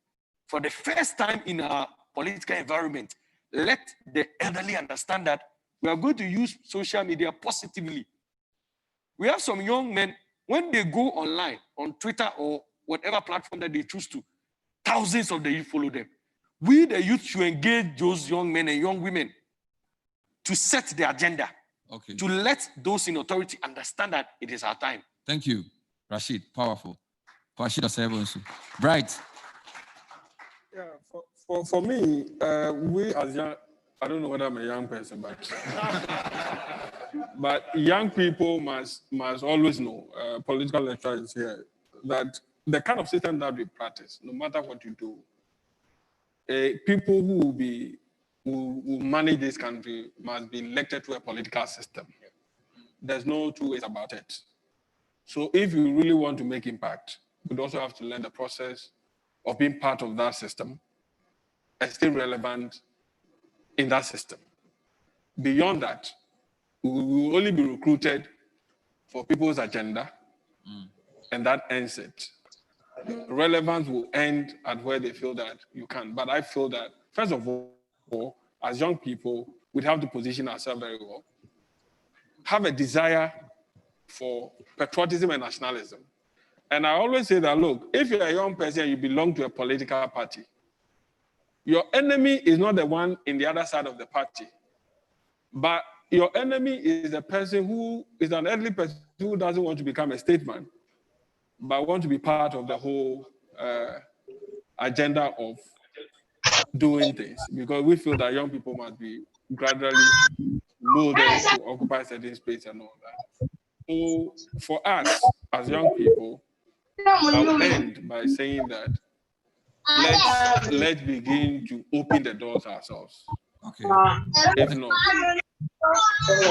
For the first time in our political environment, let the elderly understand that we are going to use social media positively. We have some young men, when they go online, on Twitter or whatever platform that they choose to, thousands of the youth follow them. We, the youth, should engage those young men and young women to set the agenda, to let those in authority understand that it is our time. Thank you, Rashid. Powerful. Rashid Osei-Bonsu. Bright. Yeah, for me, we as young, I don't know whether I'm a young person, but young people must always know, political lecture is here, that the kind of system that we practice, no matter what you do, people who will manage this country must be elected to a political system. There's no two ways about it. So if you really want to make impact, you'd also have to learn the process of being part of that system and stay relevant in that system. Beyond that, we will only be recruited for people's agenda, and that ends it. Relevance will end at where they feel that you can. But I feel that, first of all, as young people, we'd have to position ourselves very well, have a desire for patriotism and nationalism. And I always say that, look, if you're a young person and you belong to a political party, your enemy is not the one in the other side of the party, but your enemy is a person who is an elderly person who doesn't want to become a statesman, but want to be part of the whole agenda of doing things. Because we feel that young people must be gradually molded to occupy certain space and all that. So for us, as young people, I'll end by saying that let's begin to open the doors ourselves. Okay. If not, I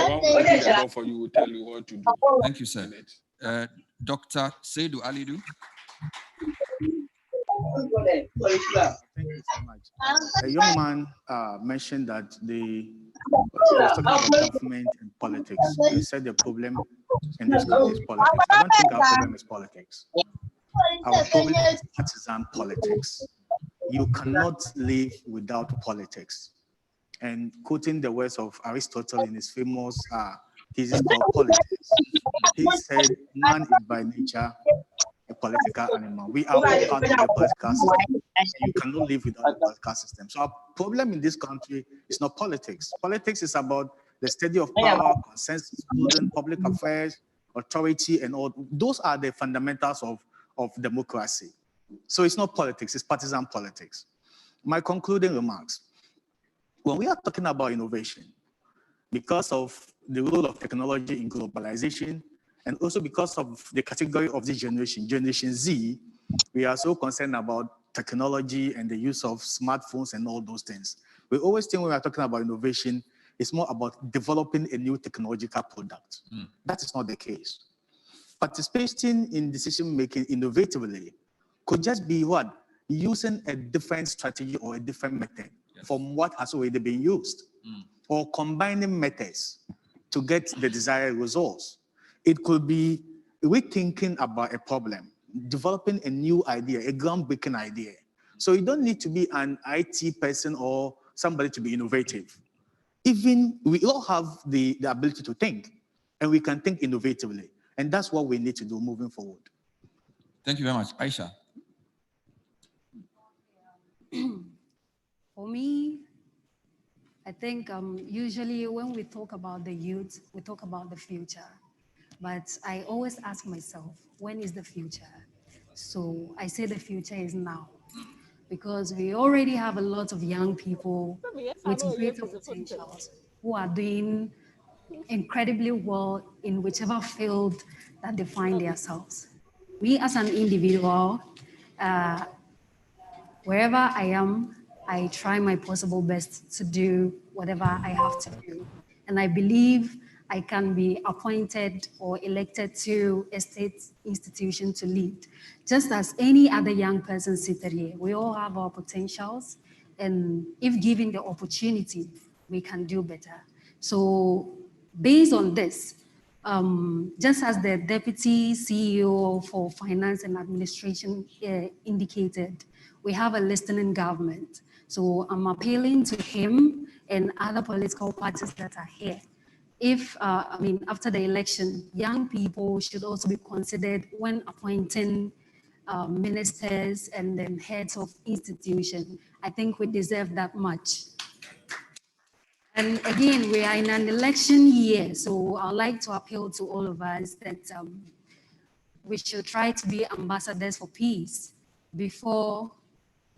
won't open the door for you, will tell you what to do. Thank you, sir. Dr. Seydou Alidou. Thank you so much. A young man mentioned that he was talking about government and politics. He said the problem in this country is politics. I don't think our problem is politics. Our problem is partisan politics. You cannot live without politics. And quoting the words of Aristotle in his famous thesis called Politics, he said, man is by nature a political animal. We are all part of the political system. You cannot live without the political system. So our problem in this country is not politics. Politics is about the study of power, consensus building, public affairs, authority, and all. Those are the fundamentals of democracy. So it's not politics, it's partisan politics. My concluding remarks. When we are talking about innovation, because of the role of technology in globalization, and also because of the category of this generation, Generation Z, we are so concerned about technology and the use of smartphones and all those things. We always think when we are talking about innovation, it's more about developing a new technological product. That is not the case. Participating in decision-making innovatively could just be what? Using a different strategy or a different method from what has already been used, or combining methods to get the desired results. It could be rethinking about a problem, developing a new idea, a groundbreaking idea. So you don't need to be an IT person or somebody to be innovative. Even we all have the ability to think, and we can think innovatively. And that's what we need to do moving forward. Thank you very much. Aisha. For me, I think usually when we talk about the youth, we talk about the future. But I always ask myself, when is the future? So I say the future is now, because we already have a lot of young people with greater potentials who are doing incredibly well in whichever field that they find themselves. Me as an individual, wherever I am, I try my possible best to do whatever I have to do. And I believe I can be appointed or elected to a state institution to lead. Just as any other young person seated here, we all have our potentials. And if given the opportunity, we can do better. So based on this, just as the Deputy CEO for Finance and Administration indicated, we have a listening government. So I'm appealing to him and other political parties that are here. If, after the election, young people should also be considered when appointing ministers and then heads of institutions. I think we deserve that much. And again, we are in an election year, so I'd like to appeal to all of us that we should try to be ambassadors for peace before,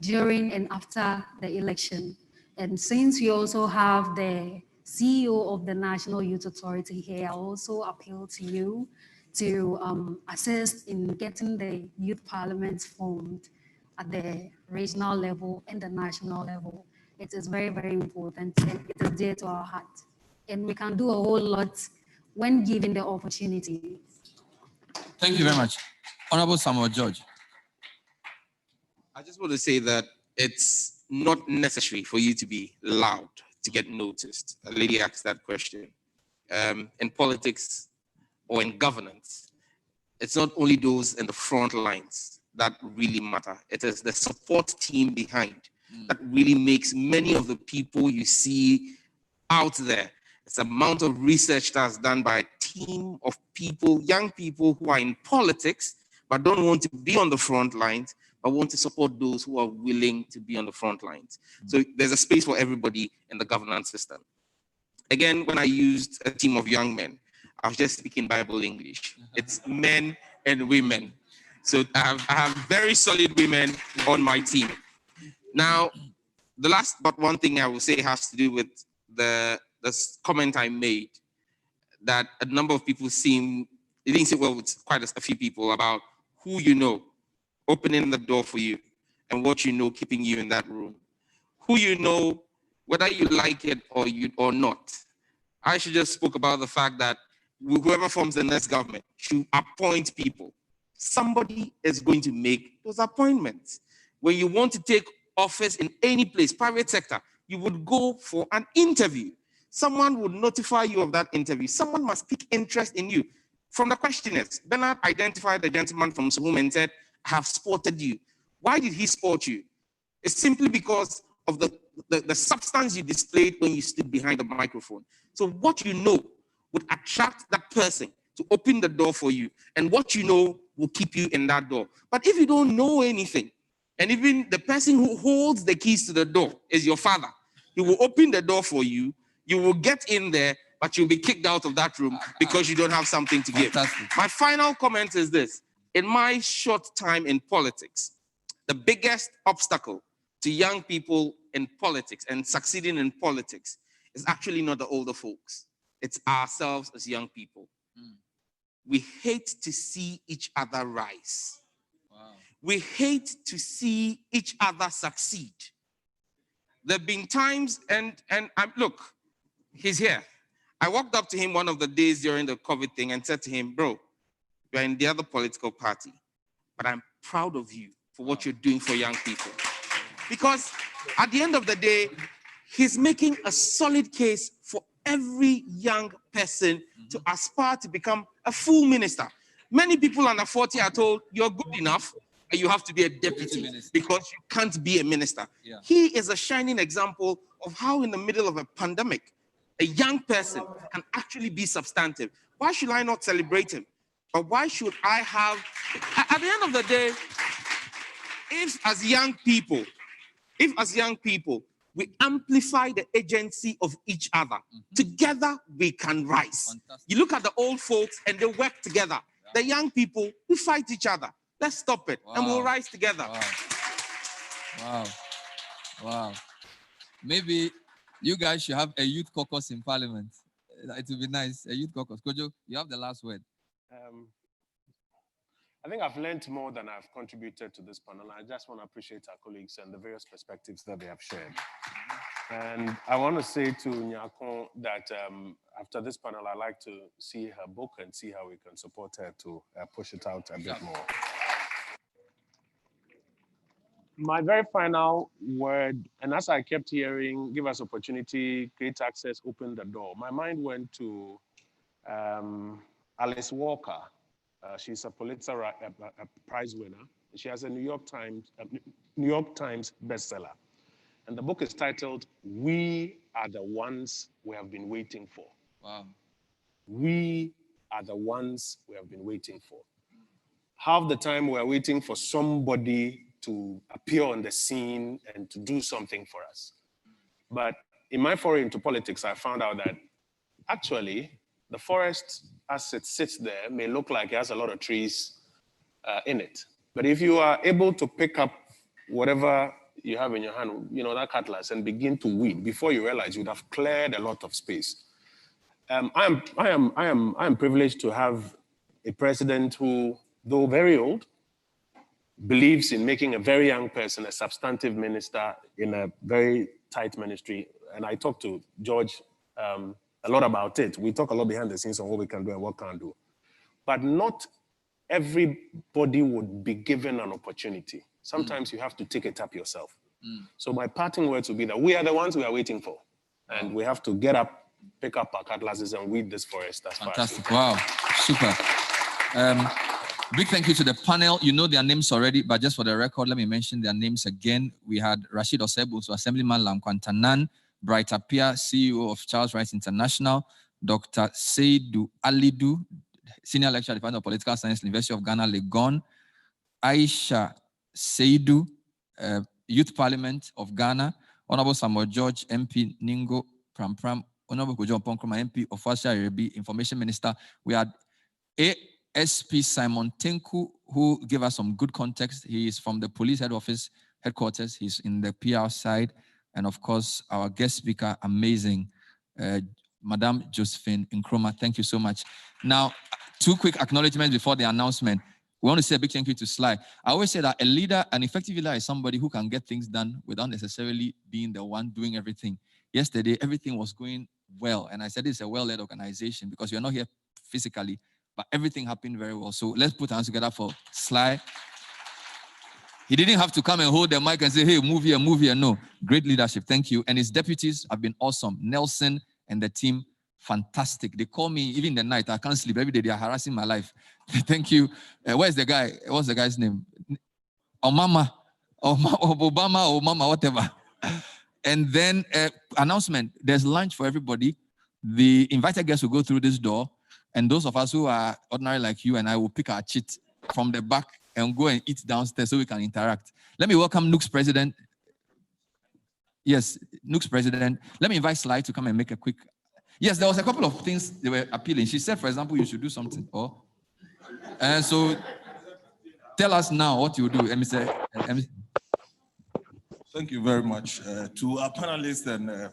during, and after the election. And since we also have the CEO of the National Youth Authority here, I also appeal to you to assist in getting the youth parliaments formed at the regional level and the national level. It is very, very important, and it is dear to our heart. And we can do a whole lot when given the opportunity. Thank you very much. Honorable Samuel George. I just want to say that it's not necessary for you to be loud to get noticed. A lady asked that question. In politics or in governance, it's not only those in the front lines that really matter. It is the support team behind that really makes many of the people you see out there. It's the amount of research that's done by a team of people, young people who are in politics, but don't want to be on the front lines, but want to support those who are willing to be on the front lines. So there's a space for everybody in the governance system. Again, when I used a team of young men, I was just speaking Bible English. It's men and women. So I have very solid women on my team. Now, the last but one thing I will say has to do with the comment I made that a number of people it didn't sit well with quite a few people about who you know opening the door for you and what you know keeping you in that room. Who you know, whether you like it or not. I should just spoke about the fact that whoever forms the next government should appoint people. Somebody is going to make those appointments. When you want to take office in any place, private sector, you would go for an interview. Someone would notify you of that interview. Someone must pick interest in you. From the questionnaires, Bernard identified the gentleman from Suhum and said, I have spotted you. Why did he spot you? It's simply because of the substance you displayed when you stood behind the microphone. So what you know would attract that person to open the door for you. And what you know will keep you in that door. But if you don't know anything, and even the person who holds the keys to the door is your father, he will open the door for you. You will get in there, but you'll be kicked out of that room because you don't have something to give. My final comment is this. In my short time in politics, the biggest obstacle to young people in politics and succeeding in politics is actually not the older folks. It's ourselves as young people. We hate to see each other rise. We hate to see each other succeed. There have been times, and look, he's here. I walked up to him one of the days during the COVID thing and said to him, bro, you're in the other political party, but I'm proud of you for what you're doing for young people. Because at the end of the day, he's making a solid case for every young person to aspire to become a full minister. Many people under 40 are told, you're good enough, and you have to be a deputy because you can't be a minister. Yeah. He is a shining example of how in the middle of a pandemic, a young person can actually be substantive. Why should I not celebrate him? But why should I have, at the end of the day, if as young people, we amplify the agency of each other. Together, we can rise. You look at the old folks and they work together. The young people, we fight each other. Let's stop it and we'll rise together. Wow. Maybe you guys should have a youth caucus in Parliament. It would be nice, a youth caucus. Kojo, you have the last word. I think I've learned more than I've contributed to this panel. I just want to appreciate our colleagues and the various perspectives that they have shared. And I want to say to Nyako that after this panel, I'd like to see her book and see how we can support her to push it out a bit more. My very final word, and as I kept hearing, give us opportunity, create access, open the door. My mind went to Alice Walker. She's a Pulitzer Prize winner. She has a New York Times bestseller. And the book is titled, We Are the Ones We Have Been Waiting For. Wow. We are the ones we have been waiting for. Half the time we're waiting for somebody to appear on the scene and to do something for us. But in my foray into politics, I found out that actually the forest as it sits there may look like it has a lot of trees in it. But if you are able to pick up whatever you have in your hand, you know, that cutlass, and begin to weed, before you realize you'd have cleared a lot of space. I am privileged to have a president who, though very old, believes in making a very young person a substantive minister in a very tight ministry. And I talked to George a lot about it. We talk a lot behind the scenes on what we can do and what can't do. But not everybody would be given an opportunity. Sometimes you have to take it up yourself. So my parting words would be that we are the ones we are waiting for. And we have to get up, pick up our cutlasses and weed this forest. That's fantastic. Wow, super. Big thank you to the panel. You know their names already, but just for the record, let me mention their names again. We had Rashid Osebunzo, Assemblyman Lankwantanan, Bright Appiah, CEO of Charles Rice International, Dr. Seydou Alidou, Senior Lecturer at the Department of Political Science, University of Ghana, Legon, Aisha Seydou, Youth Parliament of Ghana, Honorable Samuel George, MP Ningo Pram, Honorable Kojo Ponkroma, MP of Washa Irebi, Information Minister. We had ASP Simon Tenku, who gave us some good context. He is from the police headquarters. He's in the PR side. And of course, our guest speaker, amazing, Madame Josephine Nkrumah. Thank you so much. Now, 2 quick acknowledgements before the announcement. We want to say a big thank you to Sly. I always say that a leader, an effective leader, is somebody who can get things done without necessarily being the one doing everything. Yesterday, everything was going well. And I said it's a well-led organization because you're not here physically, but everything happened very well. So let's put our hands together for Sly. He didn't have to come and hold the mic and say, hey, move here, move here. No, great leadership. Thank you. And his deputies have been awesome. Nelson and the team, fantastic. They call me even in the night. I can't sleep. Every day they are harassing my life. Thank you. Where's the guy? What's the guy's name? Obama, whatever. And then announcement. There's lunch for everybody. The invited guests will go through this door. And those of us who are ordinary like you and I will pick our chit from the back and go and eat downstairs so we can interact. Let me welcome Nook's president. Yes, Nook's president. Let me invite Sly to come and make a quick. Yes, there was a couple of things they were appealing. She said, for example, you should do something. So tell us now what you do, Mr. Thank you very much. To our panelists and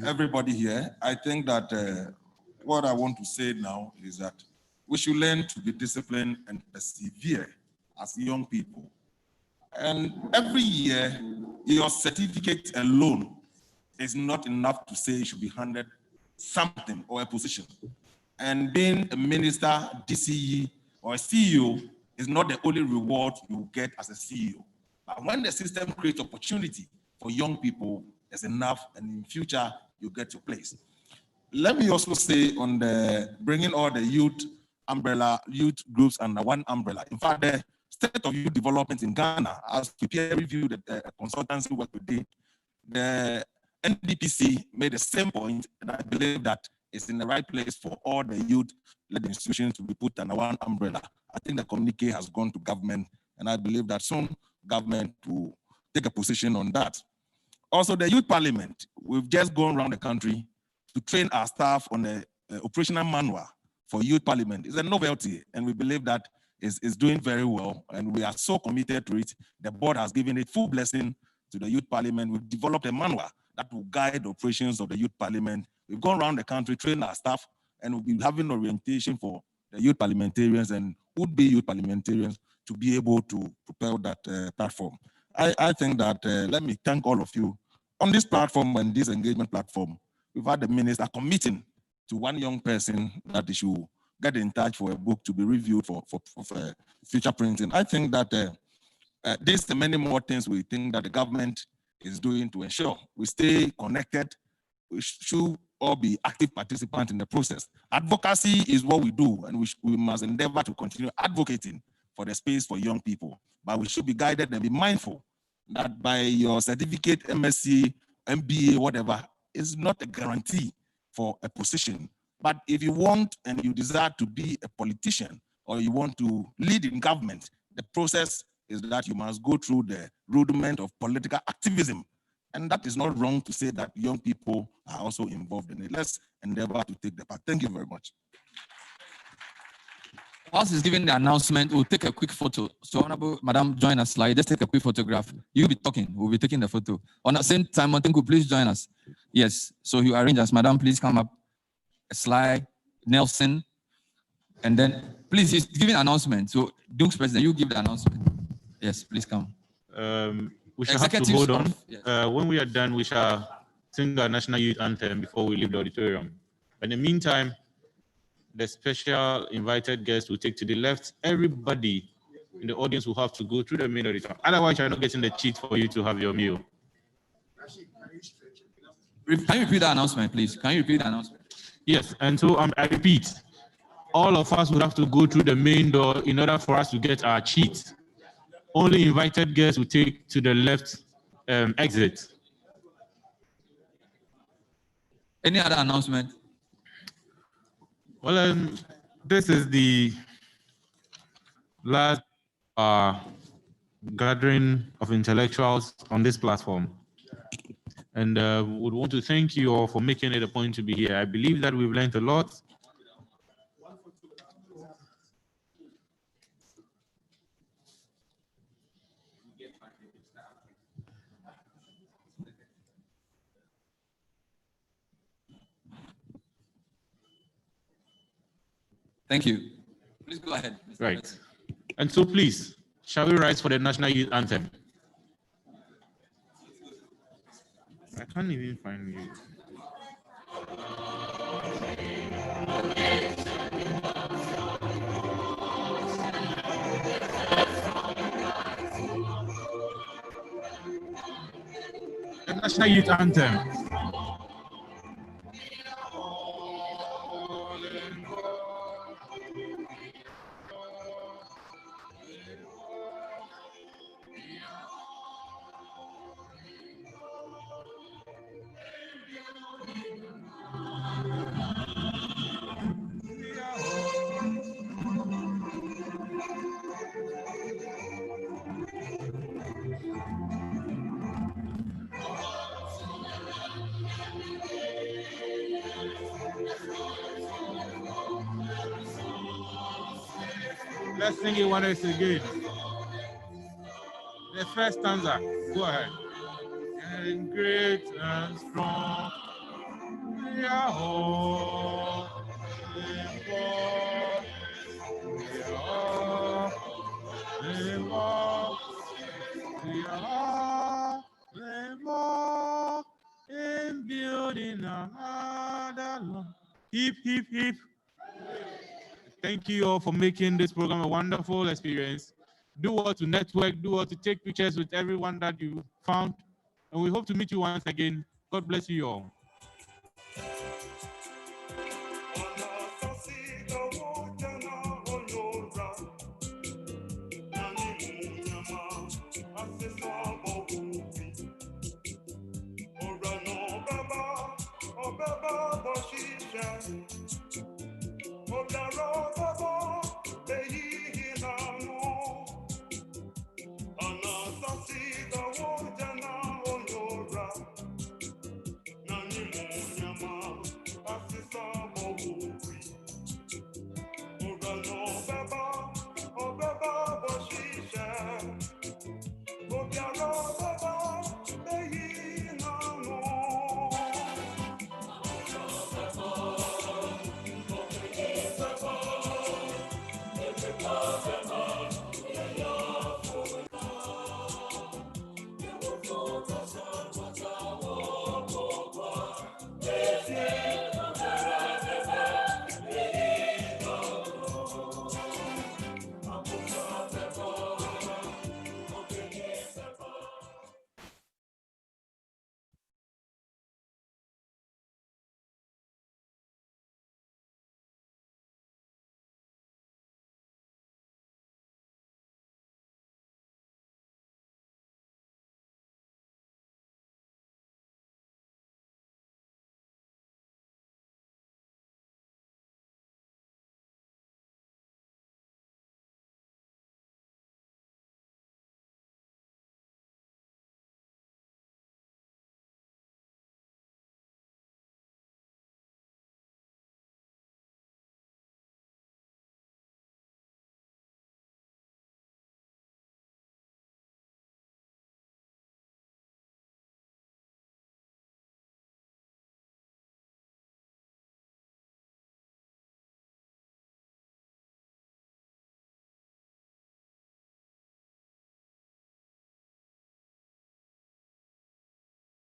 everybody here, I think that what I want to say now is that we should learn to be disciplined and persevere as young people. And every year, your certificate alone is not enough to say you should be handed something or a position. And being a minister, DCE, or a CEO is not the only reward you get as a CEO. But when the system creates opportunity for young people, it's enough, and in future, you get your place. Let me also say on the bringing all the youth groups under one umbrella. In fact, the state of youth development in Ghana, as we peer reviewed the consultancy work we did, the NDPC made the same point, and I believe that it's in the right place for all the youth-led institutions to be put under one umbrella. I think the communique has gone to government, and I believe that soon government will take a position on that. Also, the youth parliament, we've just gone around the country to train our staff on the operational manual for youth parliament. It's a novelty, and we believe that is doing very well, and we are so committed to it. The board has given it full blessing to the youth parliament. We've developed a manual that will guide the operations of the youth parliament. We've gone around the country, trained our staff, and we'll be having orientation for the youth parliamentarians and would-be youth parliamentarians to be able to propel that platform. I think that, let me thank all of you. On this platform and this engagement platform, we've had the minister committing to one young person that they should get in touch for a book to be reviewed for future printing. I think that this and many more things we think that the government is doing to ensure we stay connected. We should all be active participants in the process. Advocacy is what we do, and we must endeavor to continue advocating for the space for young people. But we should be guided and be mindful that by your certificate, MSc, MBA, whatever, is not a guarantee for a position. But if you want and you desire to be a politician or you want to lead in government, the process is that you must go through the rudiment of political activism. And that is not wrong to say that young people are also involved in it. Let's endeavor to take the part. Thank you very much. Whilst he's giving the announcement, we'll take a quick photo. So, Honorable Madam, join us. Slide. Just take a quick photograph. You'll be talking. We'll be taking the photo. On the same time, Montinku, please join us. Yes. So you arrange us. Madam, please come up. Slide. Nelson. And then, please, he's giving an announcement. So, Duke's president, you give the announcement. Yes, please come. We shall have to hold on. Yes. When we are done, we shall sing our national youth anthem before we leave the auditorium. In the meantime, the special invited guests will take to the left. Everybody in the audience will have to go through the main auditorium. Otherwise, you're not getting the cheat for you to have your meal. Can you repeat the announcement, please? Can you repeat the announcement? Yes, and so I repeat, all of us will have to go through the main door in order for us to get our cheat. Only invited guests will take to the left exit. Any other announcement? Well, this is the last gathering of intellectuals on this platform. And would want to thank you all for making it a point to be here. I believe that we've learned a lot. Thank you. Please go ahead. Mr. Right. President. And so please, shall we rise for the national youth anthem? I can't even find you. The national youth anthem. Let's sing it once again. The first stanza. Go ahead. And great and strong, we are all in God. We are all in God. We are all in God. In building another love. Hip, hip, hip. Thank you all for making this program a wonderful experience. Do well to network, do well to take pictures with everyone that you found. And we hope to meet you once again. God bless you all. Another see the water now on your rock. know.